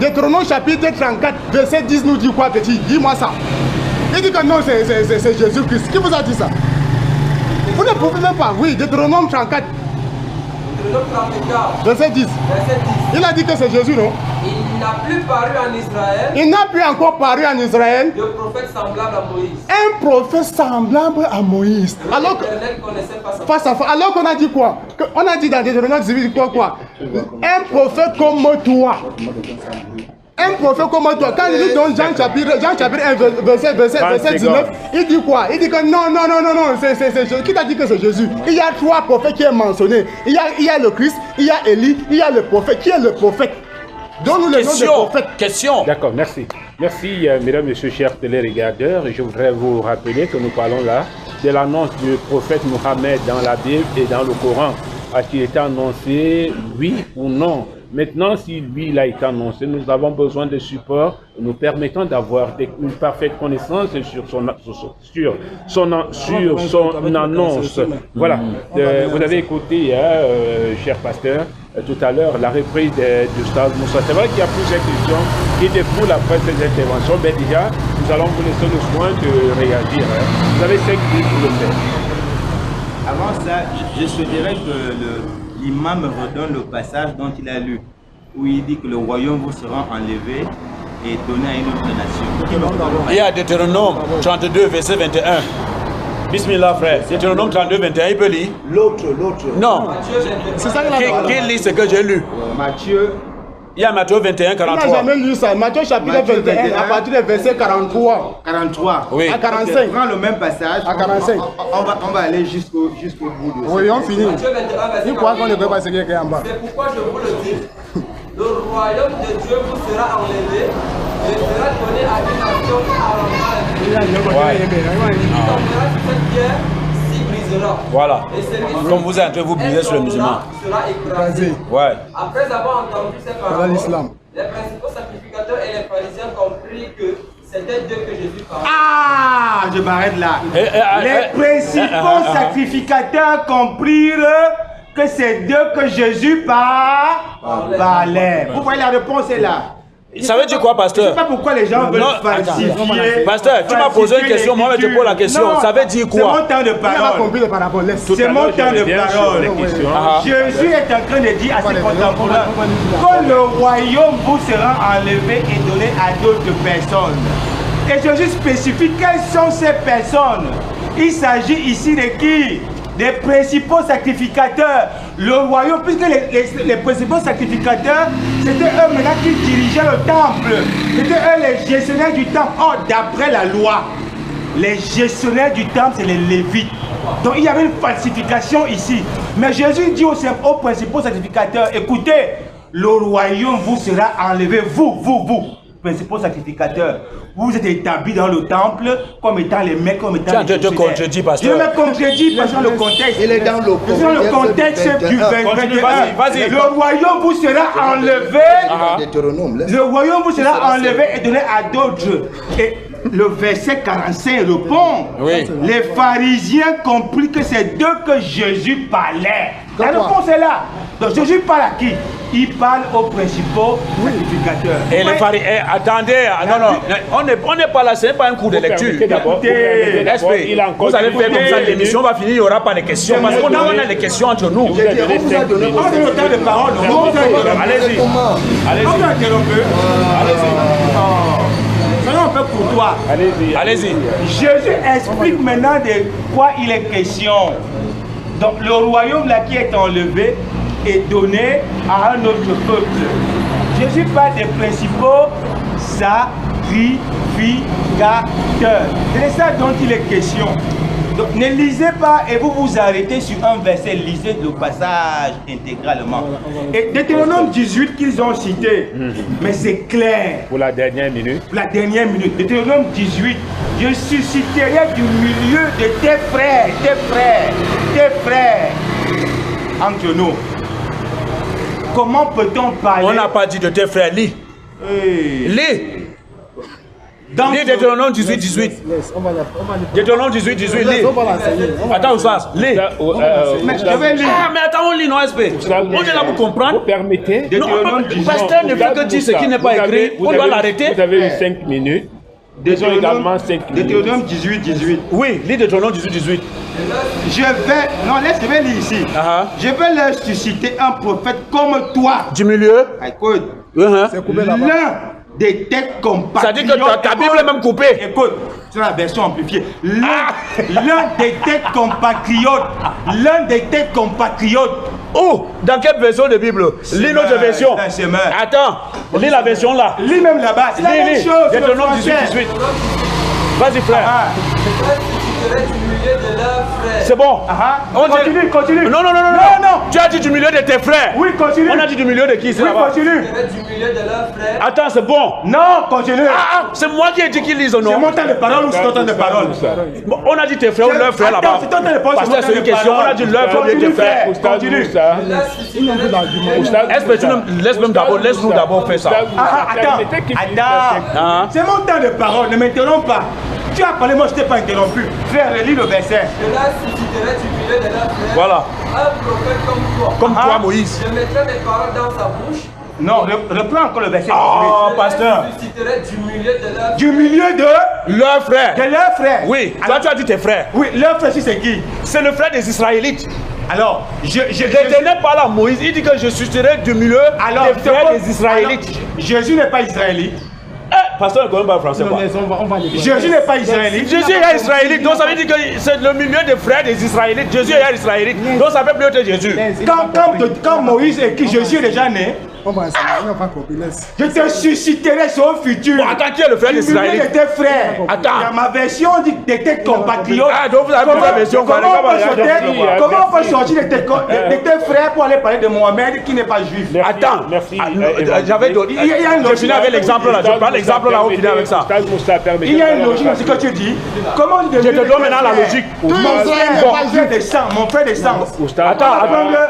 34, verset 10 nous dit quoi, petit? Dis-moi ça. Il dit que non, c'est Jésus-Christ. Qui vous a dit ça? Vous ne pouvez même pas. Oui, Deutéronome 34. Deutéronome 34. Verset 10. Verset 10. Il a dit que c'est Jésus, non? Il n'a plus paru en Israël. Il n'a plus encore paru en Israël. De prophète semblable à Moïse. Un prophète semblable à Moïse. Alors face à face. Alors qu'on a dit quoi? On a dit dans Deutéronome 18 quoi? Un prophète comme toi. Un prophète comme toi. Quand il dit dans Jean chapitre 1, verset 19, il dit quoi? Il dit que non, c'est qui t'a dit que c'est Jésus? Il y a 3 prophètes qui sont mentionnés. Il y a le Christ, il y a Élie, il y a le prophète. Qui est le prophète? Donne-nous le nom du prophète. Question. D'accord, merci. Merci, mesdames, messieurs, chers téléregardeurs. Je voudrais vous rappeler que nous parlons là de l'annonce du prophète Mohammed dans la Bible et dans le Coran. A-t-il été annoncé, oui ou non? Maintenant, si lui il a été annoncé, nous avons besoin de support nous permettant d'avoir une parfaite connaissance sur son annonce. Voilà. Vous avez écouté, cher pasteur, tout à l'heure, la reprise du stade Moussa. C'est vrai qu'il y a plusieurs questions qui découlent après cette intervention, mais déjà, nous allons vous laisser le soin de réagir. Vous avez 5 minutes pour le faire. Avant ça, je souhaiterais que l'imam me redonne le passage dont il a lu, où il dit que le royaume vous sera enlevé et donné à une autre nation. Il y a Deutéronome 32, verset 21. Bismillah, frère. Deutéronome 32, 21, il peut lire. L'autre. Non. C'est ça qu'il a Qui lit ce que j'ai lu? Matthieu. Il y a Matthieu 21, Il n'a 43. jamais lu ça. Matthieu chapitre Matthieu 21, à partir du verset 43. 43. Oui. À 45. Prends le même passage. À 45. On va aller jusqu'au bout de ça. Oui, on finit. Matthieu 21, verset Il croit qu'on ne 43. peut pas se qu'il y a en bas. C'est pourquoi je vous le dis. Le royaume de Dieu vous sera enlevé et sera donné à une nation qui arrangera les qui tombera sur cette pierre s'y brisera. Voilà. Et celui Comme vous êtes en train de vous briser sur les musulmans. sera écrasé. Ouais. Après avoir entendu ces Voilà paroles, l'islam. les principaux sacrificateurs et les pharisiens comprirent que c'était Dieu que Jésus parlait. Ah, je m'arrête là. Les principaux sacrificateurs comprirent que c'est Dieu que Jésus parlait. Vous voyez, la réponse est là. Ça veut dire quoi, Je ne pasteur? sais pas pourquoi les gens veulent falsifier. Pasteur, tu m'as posé une question, moi je te pose la question. Non, Ça veut dire c'est mon quoi? temps de Il n'a pas parole. compris le parabole. Laisse. C'est mon temps de parole. Ah. Jésus est en train de dire à ses contemporains que le royaume vous sera enlevé et donné à d'autres personnes. Et Jésus spécifie quelles sont ces personnes. Il s'agit ici de qui? Des principaux sacrificateurs. Le royaume, puisque les principaux sacrificateurs, c'était eux maintenant qui dirigeaient le temple. C'était eux les gestionnaires du temple. Or, d'après la loi, les gestionnaires du temple, c'est les Lévites. Donc il y avait une falsification ici. Mais Jésus dit aux principaux sacrificateurs, écoutez, le royaume vous sera enlevé, vous, principaux sacrificateurs. Vous êtes établis dans le temple comme étant les mecs, comme étant les Tu te contredis, pasteur. Je me contredis parce que le contexte. Il est dans le contexte du 21. Vas-y. Le royaume vous sera enlevé. Deutéronome, laisse. Le royaume vous sera enlevé et donné à d'autres. Et le verset 45 répond. Oui. Les pharisiens compris que c'est d'eux que Jésus parlait. La réponse est là. Donc Jésus parle à qui? Il parle aux principaux sacrificateurs. Et les pharisiens, attendez, on n'est pas là, ce n'est pas un cours de lecture. Respect. Vous allez faire comme ça, l'émission va finir, il n'y aura pas de questions. Parce qu'on a les questions entre nous. On donne le temps de parole. Allez-y. On peut interrompre. Soyons un peu courtois. Allez-y. Jésus explique maintenant de quoi il est question. Donc le royaume là qui est enlevé est donné à un autre peuple. Jésus parle des principaux sacrificateurs. C'est de ça dont il est question. Donc ne lisez pas et vous vous arrêtez sur un verset, lisez le passage intégralement. Et Deutéronome 18 qu'ils ont cité, mais c'est clair. Pour la dernière minute. La dernière minute, Deutéronome 18, je susciterai du milieu de tes frères, entre nous. Comment peut-on parler? On n'a pas dit de tes frères, lis. Lis. Lis Deutéronome 18, 18. Deutéronome 18, 18, lis. Attends, Oussas, lis. Mais je vais lire. Ah, mais attends, on lit, non, SP. On est là pour comprendre. Vous permettez? Non, le pasteur ne fait que dire ce qui n'est pas écrit. On doit l'arrêter. Vous avez eu 5 minutes. Ils ont également 5 minutes. Deutéronome 18, 18. Oui, lis Deutéronome 18, 18. Je vais lire ici. Je vais leur susciter un prophète comme toi. Du milieu. Écoute. C'est coupé là-bas. L'un des tes compatriotes. Ça dit que ta Bible est même coupée. Écoute, c'est la version amplifiée. L'un des tes compatriotes. L'un des tes compatriotes. Oh, dans quelle version de Bible? Lis notre version. Attends, lis la version là. Lis même là-bas. C'est la même chose. Deutéronome 18, 18. Vas-y, frère. C'est bon. Continue. Non. Tu as dit du milieu de tes frères. Oui, continue. On a dit du milieu de qui? Oui, continue. Attends, c'est bon. Non, continue. C'est moi qui ai dit qu'ils lisent au nom. C'est mon temps de parole ou c'est ton temps de parole? Bon, on a dit tes frères ou leurs frères là-bas. C'est ton temps de parole. Parce que c'est une question. On a dit leurs frères ou tes frères. Continue. Laisse-nous d'abord faire ça. Attends. C'est mon temps de parole. Ne m'interromps pas. Tu as parlé, moi je t'ai pas interrompu. Frère, relis le verset. Voilà. Un prophète comme toi. Comme toi, Moïse. Je mettrai mes paroles dans sa bouche. Non, reprends encore le verset. Oh, pasteur. Je susciterai du milieu de leur Du milieu de leurs frères. De leurs frères. Oui. Toi, tu as dit tes frères. Oui, leurs frères, c'est qui? C'est le frère des Israélites. Alors, L'Éternel parle à Moïse. Il dit que je susciterai du milieu des frères des Israélites. Jésus n'est pas israélite. pasteur ne connaît pas le français. Quoi. Jésus n'est pas israélite. Jésus est israélite, donc ça veut dire que c'est le milieu des frères des israélites. Jésus est israélite, donc ça peut plus être Jésus. Quand Moïse écrit Jésus est déjà né, je te susciterai son futur. Bon, attends, qui est le frère des israélites? De tes frères. Attends. Ma version dit de tes compatriotes. Ah, donc vous avez la version. Comment on peut sortir de tes frères pour aller parler de Mohamed qui n'est pas juif? Attends, merci. J'avais donné. Je finis avec l'exemple là. Je prends l'exemple là, on finit avec ça. Il y a une logique dans ce que tu dis. Comment je te donne maintenant la logique. Mon frère de sang, mon frère de sang. Attends,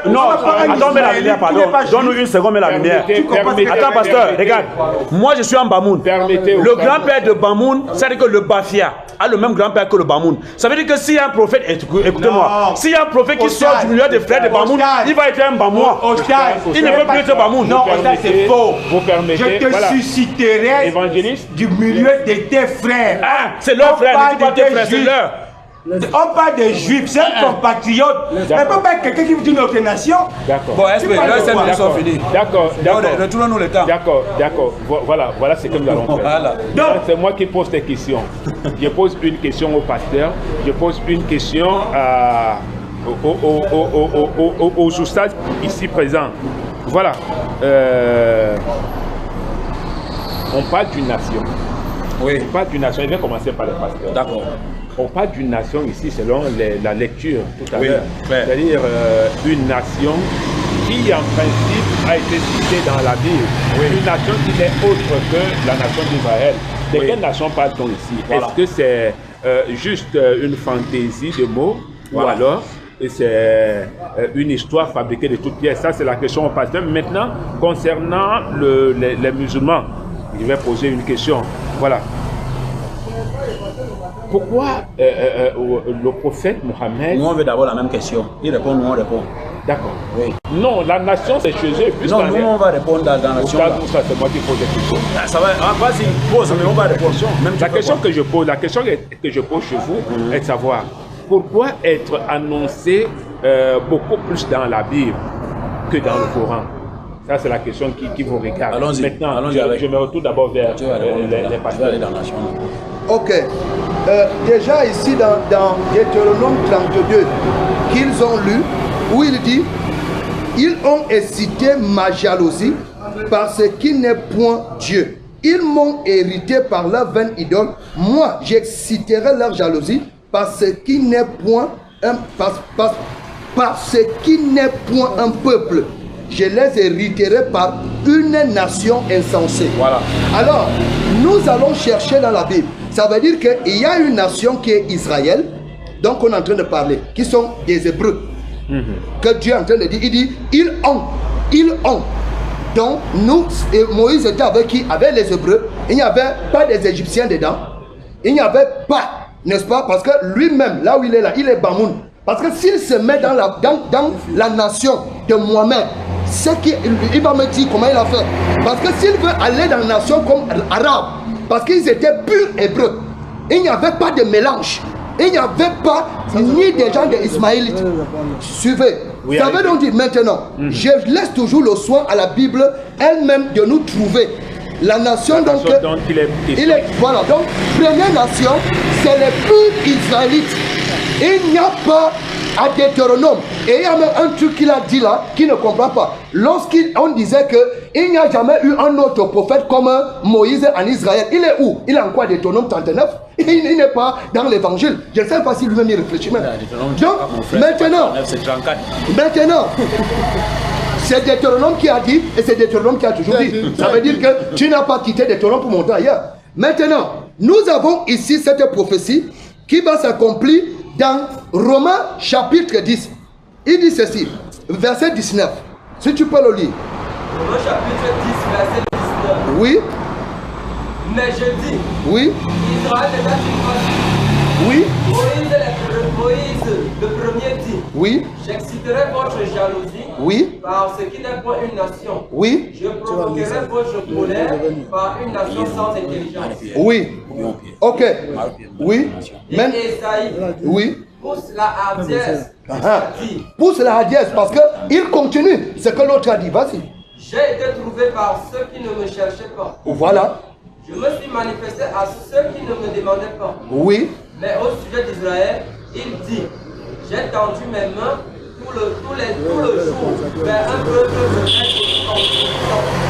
non, attends, mets la lumière, pardon. Donne-nous une seconde, mets la lumière. Attends, pasteur, regarde. Moi, je suis en Bamoun. Le grand-père de Bamoun, c'est-à-dire que le Bafia a le même grand-père que le Bamoun. Ça veut dire que s'il y a un prophète, écoutez-moi, s'il y a un prophète qui sort du milieu des frères de Bamoun, il va être un Bamoua. Il ne peut plus être Bamoun. Non, c'est faux. Vous permettez. Je te susciterai du milieu de tes frères. Ah, c'est leur frère, ne dis pas tes frères, c'est leur. On parle des juifs, c'est un compatriote. Mais pas quelqu'un qui veut d'une autre nation. D'accord. Bon, est-ce que là, c'est minutes sont finis? D'accord. Retournons-nous le temps. D'accord. Voilà ce que nous allons faire. Voilà. Donc, c'est moi qui pose des questions. Je pose une question au pasteur. Je pose une question aux oustas ici présents. Voilà. On parle d'une nation. Oui. On parle d'une nation. Je vais commencer par le pasteur. D'accord. On parle d'une nation ici selon la lecture tout à l'heure. C'est-à-dire une nation qui en principe a été citée dans la Bible. Une nation qui n'est autre que la nation d'Israël. De quelle nation parle-t-on ici? Est-ce que c'est juste une fantaisie de mots ou alors c'est une histoire fabriquée de toutes pièces? Ça, c'est la question au pasteur. Maintenant, concernant les musulmans, je vais poser une question. Voilà. Pourquoi le prophète Mohammed... Nous, on veut d'abord la même question. Il répond, nous, on répond. D'accord. Oui. Non, la nation, c'est chez eux. Non, nous, on va répondre dans la nation. Ça, c'est moi qui pose des questions. Ça va, vas-y, pose, mais on va répondre. La question que je pose chez vous est de savoir pourquoi être annoncé beaucoup plus dans la Bible que dans le Coran. Ça, c'est la question qui vous regarde. Allons-y. Maintenant, je me retourne d'abord vers les pasteurs. Ok. Déjà ici dans Deutéronome 32 qu'ils ont lu, où il dit ils ont excité ma jalousie parce qu'il n'est point Dieu. Ils m'ont hérité par leur vaine idole. Moi, j'exciterai leur jalousie parce qu'il n'est point parce qu'il n'est point un peuple. Je les hériterai par une nation insensée. Voilà. Alors, nous allons chercher dans la Bible. Ça veut dire qu'il y a une nation qui est Israël, donc on est en train de parler, qui sont des Hébreux. Que Dieu est en train de dire, il dit, ils ont. Donc, nous, et Moïse était avec qui? Avec les Hébreux. Il n'y avait pas des Égyptiens dedans. Il n'y avait pas, n'est-ce pas? Parce que lui-même, là où il est là, il est Bamoun. Parce que s'il se met dans la nation de Mohamed, il va me dire comment il a fait. Parce que s'il veut aller dans la nation comme arabe, parce qu'ils étaient purs hébreux, il n'y avait pas de mélange. Il n'y avait pas ni des gens d'Ismaélites. Suivez. Oui, ça veut donc dire maintenant, je laisse toujours le soin à la Bible elle-même de nous trouver. La nation donc il est voilà, donc première nation, c'est les purs Israélites. Il n'y a pas à Deutéronome. Et il y a même un truc qu'il a dit là, qui ne comprend pas. Lorsqu'on disait qu'il n'y a jamais eu un autre prophète comme Moïse en Israël, il est où? Il est en quoi, Deutéronome 39? Il n'est pas dans l'évangile. Je ne sais pas si lui-même il réfléchit même. Donc, maintenant, c'est Deutéronome qui a dit, et c'est Deutéronome qui a toujours dit. Ça veut dire que tu n'as pas quitté Deutéronome pour monter ailleurs. Maintenant, nous avons ici cette prophétie qui va s'accomplir dans Romains chapitre 10. Il dit ceci, verset 19. Si tu peux le lire. Romains chapitre 10, verset 19. Oui. Mais je dis. Oui. Israël est une oui. Moïse, le premier dit. Oui. J'exciterai votre jalousie. Oui. Parce qu'il n'est point une nation. Oui. Je provoquerai votre colère par une nation sans intelligence. Oui. Ok. Oui. Même Esaïe. Oui. Pousse la hardiesse. Pousse la hardiesse parce qu'il continue ce que l'autre a dit. Vas-y. J'ai été trouvé par ceux qui ne me cherchaient pas. Voilà. Je me suis manifesté à ceux qui ne me demandaient pas. Oui. Mais au sujet d'Israël, il dit, j'ai tendu mes mains tout le jour vers un peuple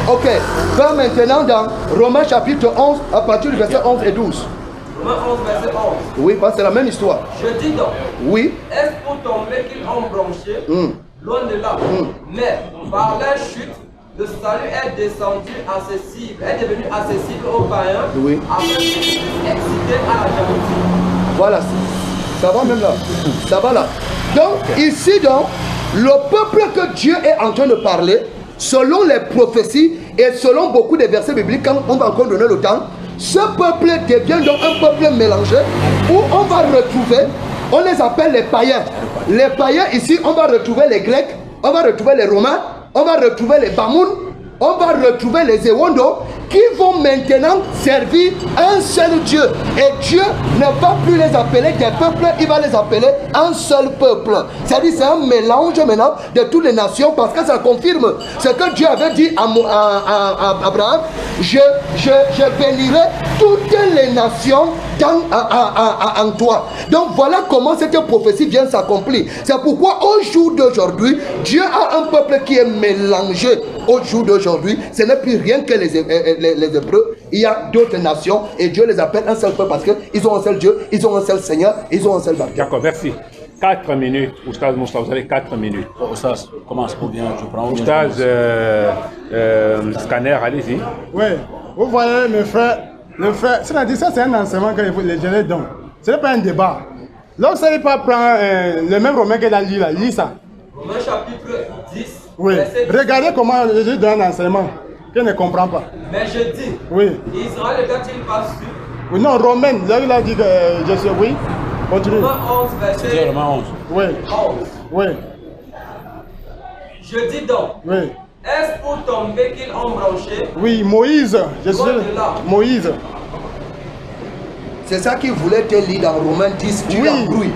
Ok. Va maintenant dans Romains chapitre 11, à partir du verset 11 et 12. Romains 11, verset 11. Oui, parce que c'est la même histoire. Je dis donc, oui. Est-ce pour tomber qu'ils ont bronché? Loin de là. Mais par la chute, le salut est descendu accessible, est devenu accessible aux païens, afin qu'ils puissent exciter à la jalousie. Voilà, ça va même là. Ça va là. Donc, ici, donc, le peuple que Dieu est en train de parler, selon les prophéties et selon beaucoup de versets bibliques, quand on va encore donner le temps, ce peuple devient donc un peuple mélangé où on va retrouver, on les appelle les païens. Les païens ici, on va retrouver les Grecs, on va retrouver les Romains, on va retrouver les Bamoun, on va retrouver les Ewondo qui vont maintenant servir un seul Dieu. Et Dieu ne va plus les appeler des peuples, il va les appeler un seul peuple. C'est-à-dire c'est un mélange maintenant de toutes les nations parce que ça confirme ce que Dieu avait dit à Abraham. Je bénirai toutes les nations en toi. Donc voilà comment cette prophétie vient s'accomplir. C'est pourquoi au jour d'aujourd'hui, Dieu a un peuple qui est mélangé. Au jour d'aujourd'hui, ce n'est plus rien que les Hébreux. Il y a d'autres nations et Dieu les appelle un seul peuple parce qu'ils ont un seul Dieu, ils ont un seul Seigneur, ils ont un seul baptême. D'accord, merci. 4 minutes, Oustaz Moussa, vous avez 4 minutes. Oustaz, commence pour bien, je prends. Oustaz Scanner, allez-y. Oui, vous voyez mes frères, c'est-à-dire ça c'est un enseignement que les jeunes donnent. Ce n'est pas un débat. Là, vous ne savez pas prendre le même Romain qu'elle a lu là, lis ça. Romains chapitre 10. Oui, regardez comment Jésus donne un enseignement qu'elle ne comprend pas. Mais je dis, oui. Israël n'est-il pas sûr? Oui, non, Romain, là il a dit que je sais, oui. Continue. Romains 11, verset 11. Oui. 11. Oui. Je dis donc, oui. Est-ce pour tomber qu'ils ont branché? Oui, Moïse. Je sais. Moïse. C'est ça qu'il voulait te lire dans Romains 10. Tu l'embrouilles.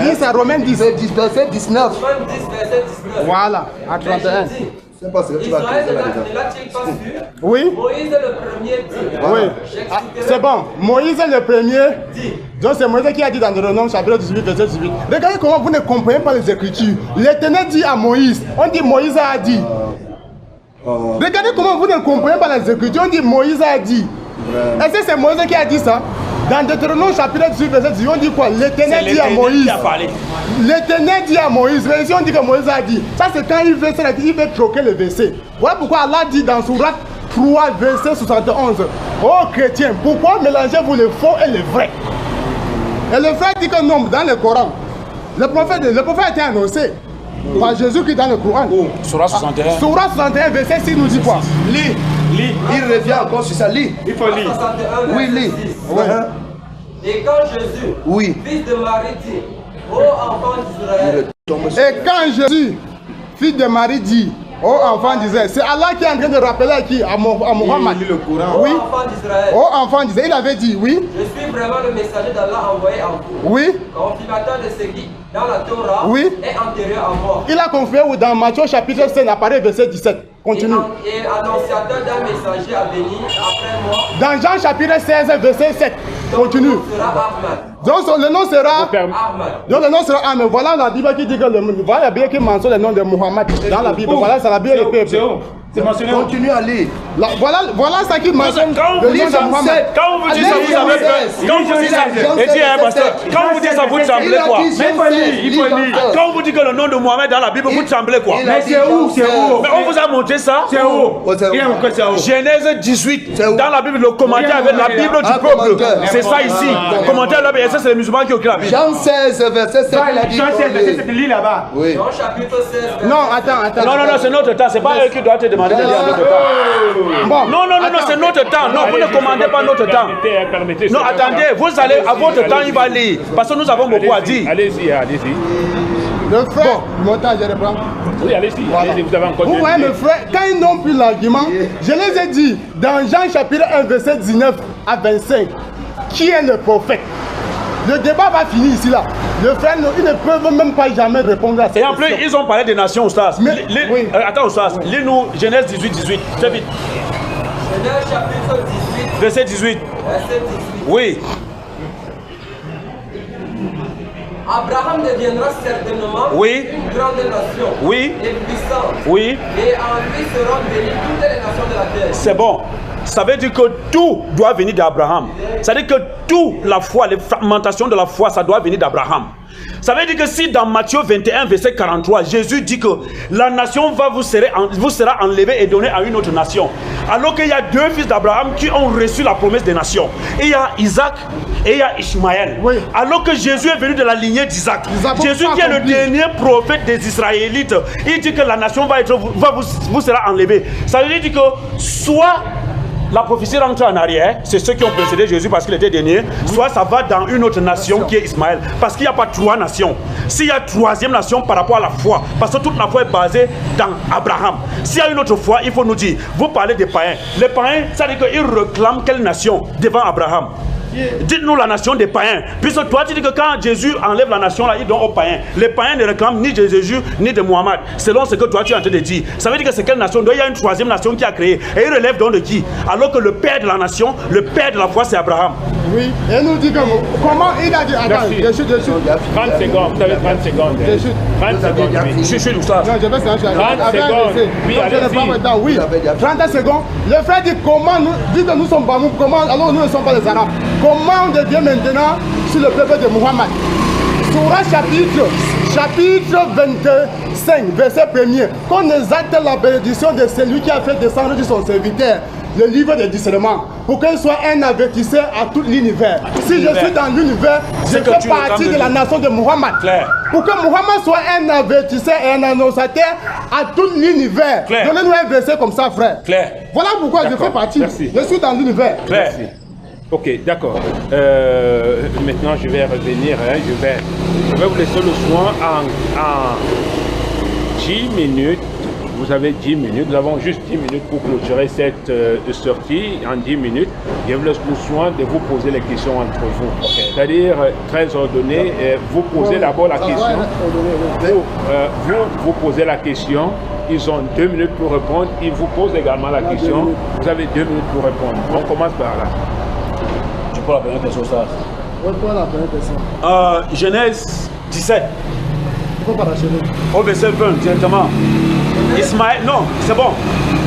Lis ça, Romains 10. Verset 19. Romains 10, verset 19. Voilà, à 31. C'est pas ce que tu vas Israël n'est-il pas sûr? Oui. Moïse est le premier dit. Oui. Ah, c'est bon. Moïse est le premier. Donc c'est Moïse qui a dit dans Deutéronome chapitre 18, verset 18. Regardez comment vous ne comprenez pas les Écritures. L'Éternel dit à Moïse. On dit Moïse a dit. Regardez comment vous ne comprenez pas les Écritures. On dit Moïse a dit. Est-ce que c'est Moïse qui a dit ça? Dans Deutéronome chapitre 18, verset 18, on dit quoi? L'Éternel dit à Moïse. L'Éternel dit à Moïse. Mais ici on dit que Moïse a dit. Ça c'est quand il veut troquer le verset. Voilà pourquoi Allah dit dans Sourate 3, verset 71. Oh chrétiens, pourquoi mélangez-vous le faux et le vrai? Et le frère dit que non, dans le Coran, le prophète a été annoncé par Jésus qui est dans le Coran. Sourate 61. Sourate 61, verset 6 nous dit quoi? Lis. Il revient encore sur ça. Lis. Il faut lire. Oui, lis. Ouais. Et quand Jésus, fils de Marie, dit, ô enfant d'Israël. Et quand Jésus, fils de Marie, dit, ô enfant d'Israël, c'est Allah qui est en train de rappeler à qui? À Mohammed. Le Coran. Oui. Ô enfant d'Israël. Ô enfant d'Israël, il avait dit, oui. Je suis vraiment le messager d'Allah envoyé en vous. Oui. Confirmateur de ce qui, dans la Torah, est antérieur à moi. Il a confié dans Matthieu chapitre 5, apparaît verset 17. Continue. Et annonciateur d'un messager à venir après moi. Dans Jean chapitre 16, verset 7. Continue. Donc le nom sera Ahmad. Donc le nom sera Ahmed. Voilà la Bible qui dit que voilà la Bible qui mentionne le nom de Muhammad dans la Bible. Voilà, c'est la Bible du peuple. C'est mentionné. Continue à lire. Voilà ça qui mentionne le nom de Muhammad. Quand vous dites ça, vous avez peur. Quand vous dites ça, et dis un pasteur, quand vous dites ça, vous tremblez quoi? Il faut lire. Quand vous dites que le nom de Mohamed dans la Bible, vous tremblez quoi? Mais c'est où? Mais on vous a montré ça? C'est où? Genèse 18, dans la Bible, le commentaire avec la Bible du peuple. C'est ça ici. Commentaire là, ça c'est les musulmans qui ont écrit la Bible. Jean 16, verset 7. Jean 16, verset 7, lis là-bas. Oui. Jean chapitre 16. Non, attends. Non, c'est notre temps. C'est pas eux qui doivent te demander de lire notre temps. Non, c'est notre temps. Non, vous ne commandez pas notre temps. Non, attendez, vous allez à votre temps, il va lire. Parce que nous avons beaucoup à dire. Allez-y. Le frère, montage, je reprends. Oui, allez-y, vous avez encore. Vous voyez, mes frères, quand ils n'ont plus l'argument, je les ai dit dans Jean chapitre 1, verset 19 à 25, qui est le prophète? Le débat va finir ici là. Le frère, ils ne peuvent même pas jamais répondre à ça. Et en plus, ils ont parlé des nations, Oustaz. Attends, Oustaz, lis-nous Genèse 18, fais vite. Genèse chapitre 18. Verset 18. Verset 18. Oui. Abraham deviendra certainement une grande nation. Oui. Et puissante. Oui. Et en lui seront bénies toutes les nations de la terre. C'est bon. Ça veut dire que tout doit venir d'Abraham. Ça veut dire que toute la foi, les fragmentations de la foi, ça doit venir d'Abraham. Ça veut dire que si dans Matthieu 21, verset 43, Jésus dit que la nation vous sera enlevée et donnée à une autre nation. Alors qu'il y a deux fils d'Abraham qui ont reçu la promesse des nations. Il y a Isaac et il y a Ishmaël. Oui. Alors que Jésus est venu de la lignée d'Isaac. Jésus qui est le dernier prophète des Israélites. Il dit que la nation vous sera enlevée. Ça veut dire que soit la prophétie rentre en arrière, c'est ceux qui ont précédé Jésus parce qu'il était dernier, soit ça va dans une autre nation qui est Ismaël, parce qu'il n'y a pas trois nations. S'il y a troisième nation par rapport à la foi, parce que toute la foi est basée dans Abraham. S'il y a une autre foi, il faut nous dire, vous parlez des païens. Les païens, ça veut dire qu'ils réclament quelle nation devant Abraham? Dites-nous la nation des païens. Puisque toi tu dis que quand Jésus enlève la nation là, il donne aux païens. Les païens ne réclament ni de Jésus ni de Mohammed. Selon ce que toi tu es en train de dire. Ça veut dire que c'est quelle nation? Donc il y a une troisième nation qui a créé. Et il relève donc de qui? Alors que le père de la nation, le père de la foi, c'est Abraham. Oui, et nous dit comment il a dit. Attends, je suis 30 secondes, vous avez 30 secondes. 30 secondes. Je suis l'oustaz. Non, je vais s'arrêter. 30 secondes. Oui, oui. 30 secondes. Le frère dit comment nous, dit que nous sommes pas nous, comment, alors nous ne sommes pas les Arabes. Comment on devient maintenant sur le peuple de Muhammad? Surah chapitre 25, verset 1er. Qu'on exalte la bénédiction de celui qui a fait descendre de son serviteur le livre de discernement, pour qu'il soit un avertisseur à tout l'univers. Si je suis dans l'univers, je fais partie de la nation de Muhammad. Claire. Pour que Muhammad soit un avertisseur et un annonciateur à tout l'univers. Donnez-nous un verset comme ça, frère. Claire. Voilà pourquoi je fais partie. Merci. Je suis dans l'univers. Claire. Ok, d'accord. Maintenant, je vais revenir. Hein, je vais vous laisser le soin en 10 minutes. Vous avez 10 minutes. Nous avons juste 10 minutes pour clôturer cette sortie. En 10 minutes, je vous laisse le soin de vous poser les questions entre vous. C'est-à-dire, très ordonné, vous posez d'abord la question. Vous posez la question. Ils ont 2 minutes pour répondre. Ils vous posent également la question. Vous avez 2 minutes pour répondre. On commence par là. Pour la première question, ça. Oui, pour la première question. Genèse 17. Il faut pas l'enchaîner. Au verset 20, directement. Ismaël, non, c'est bon.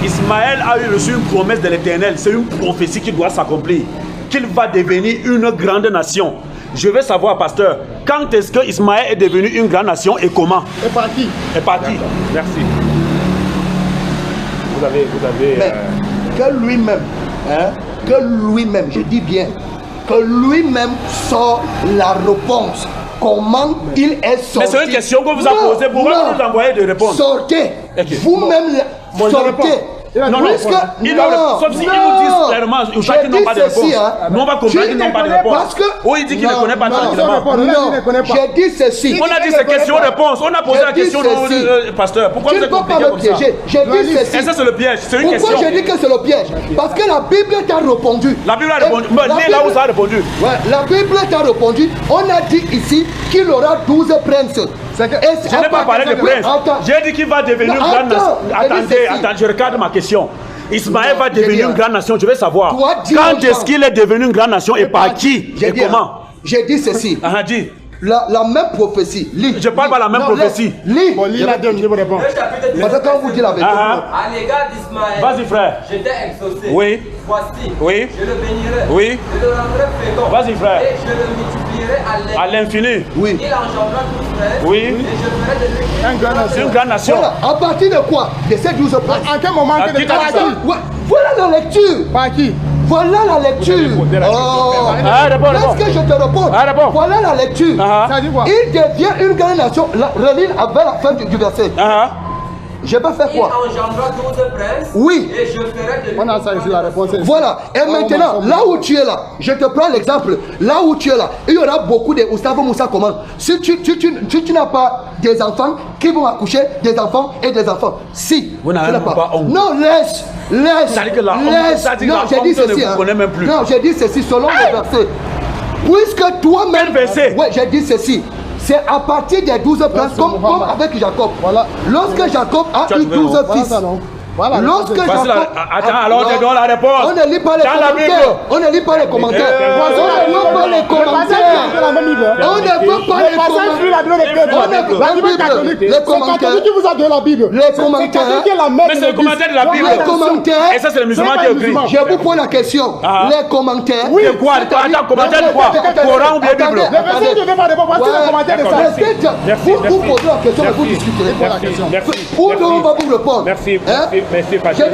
Ismaël a eu reçu une promesse de l'Éternel. C'est une prophétie qui doit s'accomplir. Qu'il va devenir une grande nation. Je veux savoir, pasteur, quand est-ce que Ismaël est devenu une grande nation et comment? Et par qui? Et par qui? Merci. Vous avez Mais que lui-même, hein, je dis bien, que lui-même sort la réponse. Comment il est sorti? Mais c'est une question que vous avez posée. Pourquoi vous nous envoyez de répondre? Sortez. Vous-même sortez. Non, sauf s'ils nous disent clairement, qu'ils n'ont pas de réponse. Nous, on va comprendre qu'ils n'ont pas de réponse. Ou il dit qu'il ne connaît pas tranquillement. Non, j'ai dit ceci. On a dit c'est question-réponse. On a posé la question au pasteur. Pourquoi vous êtes compliqué comme ça? J'ai dit ceci. Et ça, c'est le piège. C'est une question. Pourquoi j'ai dit que c'est le piège? Parce que la Bible t'a répondu. La Bible a répondu. Mais là où ça a répondu. La Bible t'a répondu. On a dit ici qu'il aura 12 princes. Je n'ai pas parlé de prince. J'ai dit qu'il va devenir une grande nation. Attendez, je regarde ma question. Ismaël va devenir une grande nation. Je vais savoir. Quand est-ce qu'il est devenu une grande nation et par qui et comment? J'ai dit ceci. Dit. La même prophétie. Je parle pas de la même prophétie. Lis. Lis la deuxième réponse. Parce que quand vous dites la vérité. À l'égard d'Ismaël. Vas-y, frère. J'étais exaucé. Oui. Voici. Oui. Je le bénirai. Oui. Je le rendrai fécond. Vas-y, frère. Et je le multiplierai à l'infini. Oui. Il engendra 12 frères. Oui. Et je ferai de lui une grande nation. Voilà. À partir de quoi? De ces 12 princes. À quel moment qui t'a dit ça? Voilà la lecture. Par qui? Voilà la lecture. Laisse que je te réponde. Voilà la lecture. Ça dit quoi? Il devient une grande nation. Relis avec la fin du verset. Je peux faire quoi? Il engendra 12 princes. Oui. Et je ferai de lui. On a ça ici la réponse. Voilà. Et maintenant, là où tu es là, je te prends l'exemple. Là où tu es là, il y aura beaucoup de Oustavo Moussa comment? Si tu n'as pas des enfants qui vont accoucher des enfants et des enfants. Si. Vous n'avez pas honte. Non, laisse. Ça dit que la honte, ça dit que la honte ne vous connaît même plus. Non, j'ai dit ceci selon le verset. Puisque toi-même. Quel verset? Oui, j'ai dit ceci. C'est à partir des 12 princes, comme avec Jacob. Voilà. Lorsque Jacob a eu 12 fils. Voilà. Lorsque Jacob... Attends, alors on te donne la réponse. On ne lit pas les commentaires. On ne lit pas les commentaires. On ne veut pas les commentaires. On ne veut pas les commentaires. Les commentaires. Qui vous a donné la Bible? Les commentaires. Mais c'est le commentaire de la Bible. Les commentaires. Et ça, c'est le musulman qui écrit. Je vous pose la question. Les commentaires. Oui, quoi? Attends, commentaire de quoi? Coran ou bien Bible? Le verset, je ne vais pas répondre. Voici le commentaire de ça. Vous posez la question et vous discuterez. Où on va vous répondre? Merci, pasteur.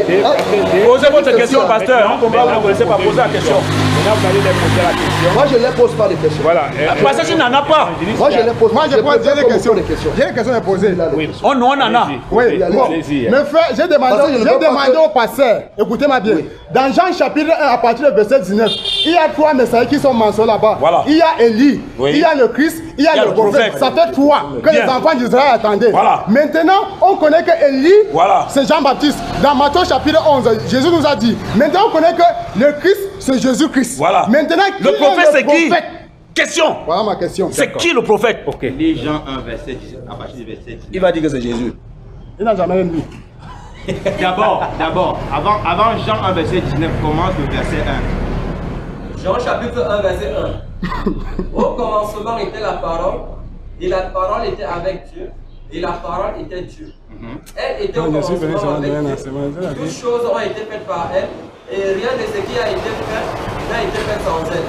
Posez votre question, pasteur. Vous ne laissez pas poser la question. Maintenant, vous allez poser la question. Moi, je ne les pose pas les questions. Voilà. Parce que tu n'en as pas. Moi, je les pose. Moi, je pose des questions. J'ai des questions à poser. Oui. On en a. Oui, bon. Allez-y. Mais frère, j'ai demandé au pasteur, écoutez-moi bien. Dans Jean chapitre 1, à partir du verset 19, il y a 3 messagers qui sont mentionnés là-bas. Voilà. Il y a Élie, il y a le Christ, il y a le prophète. Ça fait 3 que les enfants d'Israël attendaient. Voilà. Maintenant, on connaît que Élie, c'est Jean-Baptiste. Dans Matthieu chapitre 11, Jésus nous a dit. Maintenant, on connaît que le Christ, c'est Jésus-Christ. Voilà. Maintenant, le prophète, c'est qui? Question. Voilà ma question. C'est qui le prophète? Ok. Les Jean 1, verset 10, à partir du verset 10. Il va dire que c'est Jésus. Il n'a jamais lu. D'abord, avant Jean 1, verset 19, commence le verset 1. Jean chapitre 1, verset 1. Au commencement était la parole, et la parole était avec Dieu, et la parole était Dieu. Elle était au commencement avec Dieu. Toutes choses ont été faites par elle, et rien de ce qui a été fait n'a été fait sans elle.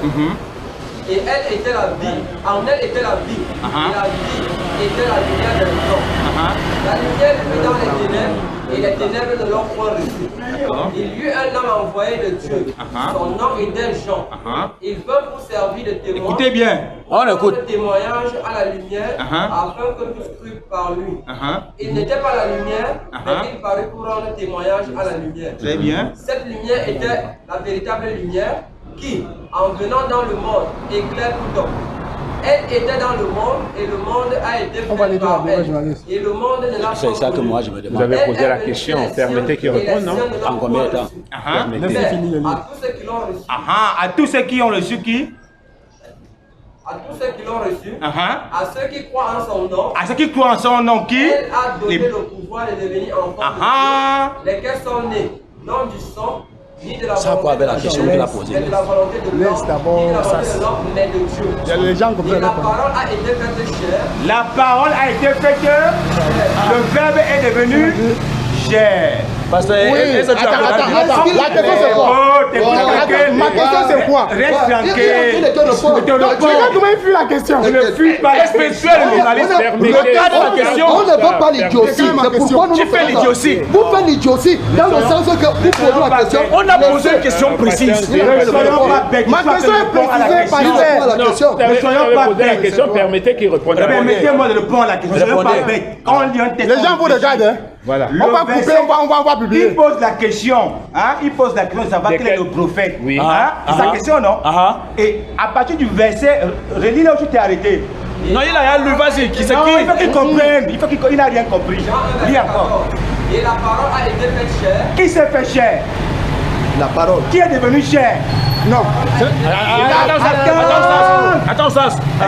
Et elle était la vie, en elle était la vie, et la vie était la lumière de l'homme. La lumière fut dans les ténèbres, et les ténèbres ne l'ont point reçue. Il y eut un homme envoyé de Dieu, son nom était Jean. Il vint pour servir de témoin. Écoutez bien, on écoute. Le témoignage à la lumière, afin que tous crût par lui. Il n'était pas la lumière, mais il parut pour rendre témoignage à la lumière. Très bien. Cette lumière était la véritable lumière qui, en venant dans le monde, éclaire tout homme. Elle était dans le monde et le monde a été fait par elle. Et le monde ne l'a pas C'est ça que moi je me demande. Vous avez posé la question, permettez qu'il réponde, non? En combien de temps? Permettez. À tous ceux qui l'ont reçu. À tous ceux qui ont reçu qui? À tous ceux qui l'ont reçu. À ceux qui croient en son nom. À ceux qui croient en son nom qui? Elle a donné le pouvoir de devenir enfants de Dieu, lesquels sont nés, non du sang, ni de la volonté de la question qu'il a posée. Mais de la volonté de l'homme, ni de la volonté de l'homme, mais de Dieu. Et la parole a été faite chair. La parole a été faite, le verbe est devenu chair. Parce que attends, la question c'est quoi? Ma question c'est quoi? Reste tranquille. Regarde comment il fuit la question. Ne fuis pas spécial, journaliste. Le cadre de la question. On ne veut pas l'idiotie. C'est pourquoi nous fais l'idiotie. Vous faites l'idiotie dans le sens que vous posez la question. On a posé une question précise. Ma question est précisée par la question. Ne soyons pas bêtes. La question, permettez qu'il réponde. Permettez-moi de répondre à la question. Je ne suis pas bête. Quand on lit un texte. Les gens vous regardent. Voilà. On va couper, on va publier. Il pose la question, il pose la question de savoir quel est le prophète. Oui. C'est sa question, non? Et à partir du verset, relis là où tu t'es arrêté. Non, il a lu, vas-y, qui c'est qui? Il faut qu'il comprenne, il n'a rien compris. Lis encore. Et la parole a été faite chair. Qui s'est fait chair? La parole. Qui est devenu chair? Non. Attends, ça. Vous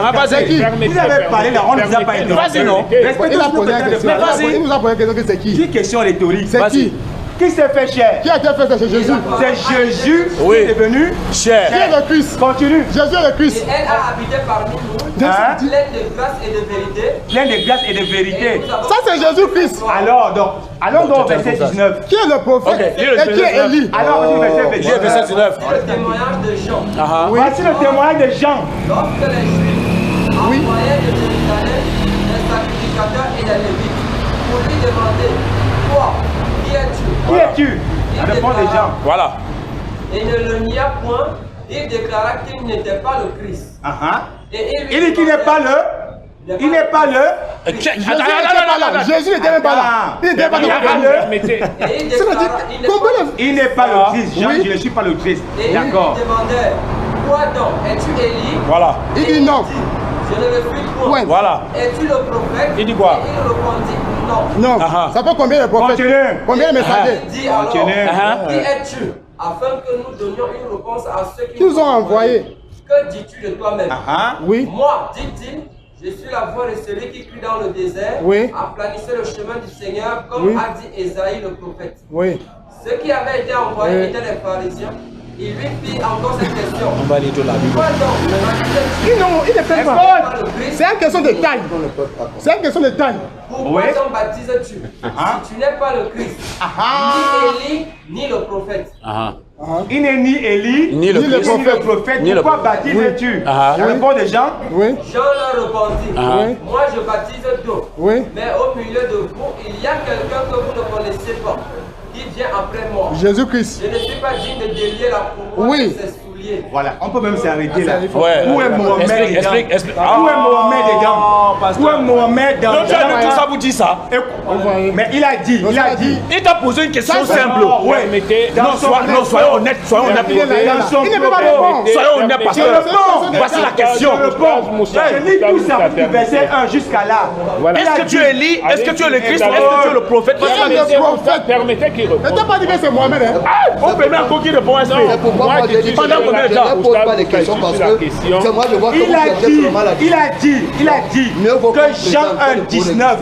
avez parlé là, on ne vous a pas été. Vas-y, non. Il a posé la question. Il nous a posé la question que c'est qui? C'est une question rhétorique. C'est qui? Qui s'est fait chair? Qui a été fait? C'est Jésus. C'est Jésus qui est devenu chair. Qui est le Christ? Continue. Jésus est le Christ. Et elle a habité parmi nous, pleine de grâce et de vérité. Plein de grâce et de vérité. Ça c'est Jésus-Christ. Alors, donc, allons donc au verset 19. Qui est le prophète? Et qui est Élie? Alors, verset 19. C'est le témoignage de Jean. Voici le témoignage de Jean. Lorsque les Juifs envoyaient de Jérusalem les sacrificateurs et les Lévites pour lui demander, toi, qui es-tu? Qui es-tu? La réponse de Jean. Voilà. Et ne le nia point, il déclara qu'il n'était pas le Christ. Et il dit qu'il n'est pas le. Il n'est pas le. Jésus n'était même pas là. Il n'était pas là. Il n'est pas le Christ. Jean, je ne suis pas le Christ. D'accord. Il demandait, quoi donc? Es-tu Élie? Voilà. Il dit non. Je ne le suis point. Voilà. Es-tu le prophète? Il dit quoi? Et il répondit non. Non. Ça fait combien de prophètes? Combien de messagers? Il dit alors, qui es-tu? Afin que nous donnions une réponse à ceux qui nous ont envoyés. Que dis-tu de toi-même? Oui. Moi, dit-il, Je suis la voix de celui qui crie dans le désert. Oui. Aplanissez le chemin du Seigneur, comme a dit Ésaïe le prophète. Oui. Ceux qui avaient été envoyés étaient les pharisiens. Il lui fit encore cette question. On va lire la Bible. Pourquoi donc Il ne fait pas. C'est une question de taille. C'est une question de taille. Pourquoi donc baptises-tu si tu n'es pas le Christ, ni Élie, ni le prophète? Il n'est ni Élie, ni le prophète. Pourquoi baptises-tu? La réponse de Jean? Oui. Jean leur répondit, moi je baptise d'eau, Oui. mais au milieu de vous, il y a quelqu'un que vous ne connaissez pas, qui vient après moi. Jésus-Christ. Je ne suis pas digne de délier la couronne de ses souliers. Voilà, on peut même s'arrêter là. Ouais. Où est Mohamed dedans? Explique. Où est Mohamed dedans? Où est Mohamed dans Donc tu as dit tout ça pour dire ça. Mais il a dit. Il t'a posé une question simple. Non, soyons honnêtes. Il ne peut pas répondre. Soyons honnêtes, pasteur. Voici la question. Je lis tout ça du verset 1 jusqu'à là. Est-ce que tu es Élie? Est-ce que tu es le Christ? Est-ce que tu es le prophète? Permettez qu'il réponde. Tu n'as pas dit que c'est Mohamed, hein? On permet encore qu'il réponde. C'est pourquoi moi j'ai dit que je ne pose pas des questions parce que moi je vois que vous cherchez vraiment la question. Il a dit que Jean 1,19,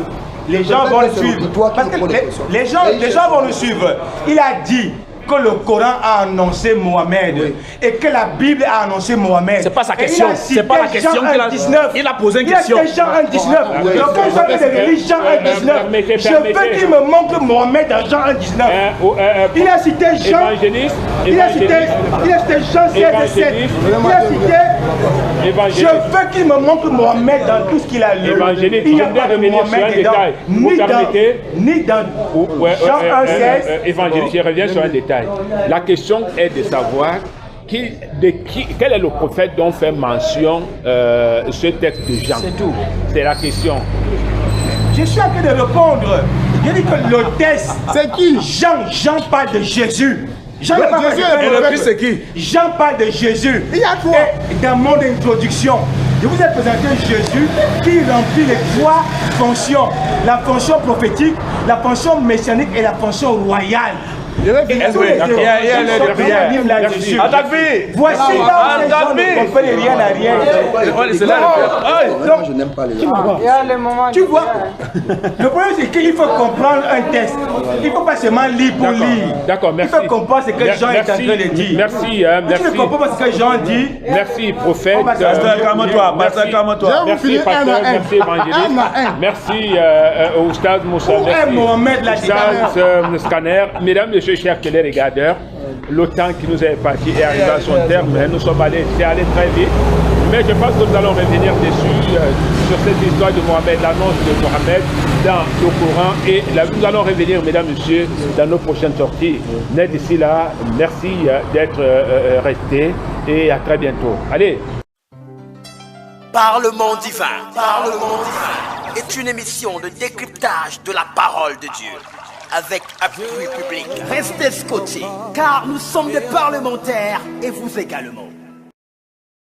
les gens vont le suivre. Parce que les gens vont le suivre. Il a dit que le Coran a annoncé Mohamed et que la Bible a annoncé Mohamed. C'est pas sa question. C'est pas la question qu'il a. Il a posé une question. Il a Jean 1,19. Donc quand je vais lire Jean 1,19, je veux qu'il me montre Mohamed dans Jean 1,19. Il a cité Jean. Il a cité Jean 16 et 7. Il a cité. Je veux qu'il me montre Mohamed dans tout ce qu'il a lu. Il n'y a pas de Mohamed dedans. Ni dans Jean 1,16. Évangéliste, je reviens sur un détail. La question est de savoir quel est le prophète dont fait mention ce texte de Jean. C'est tout. C'est la question. Je suis en train de répondre. Je dis que le texte, c'est qui? Jean parle de Jésus. Jean c'est qui? Jean parle de Jésus. Il y a quoi? Et dans mon introduction, je vous ai présenté Jésus qui remplit les trois fonctions. La fonction prophétique, la fonction messianique et la fonction royale. Et tous les voici là où les gens ne comprennent rien à rien. Moi je n'aime pas les gens. Tu vois, le problème c'est qu'il faut comprendre un texte. Il ne faut pas seulement lire pour lire. D'accord, merci. Il faut comprendre ce que Jean est en train de dire. Merci, merci. Tu ne comprends pas ce que Jean dit. Merci, prophète. Pasteur, calme-toi. Merci, pasteur. Merci, évangéliste. Merci, Oustaz Moussa. Merci, Mohamed Oustaz Scanner. Mesdames, Messieurs, chers téléregardeurs, le temps qui nous est parti est arrivé à son terme. Nous sommes allés très vite. Mais je pense que nous allons revenir dessus sur cette histoire de Mohamed, l'annonce de Mohamed dans le Coran. Et nous allons revenir, mesdames, messieurs, dans nos prochaines sorties. Mais d'ici là, merci d'être restés et à très bientôt. Allez. Parlement divin. Parlement divin est une émission de décryptage de la parole de Dieu. Avec appui public. Restez scotchés, car nous sommes des parlementaires et vous également.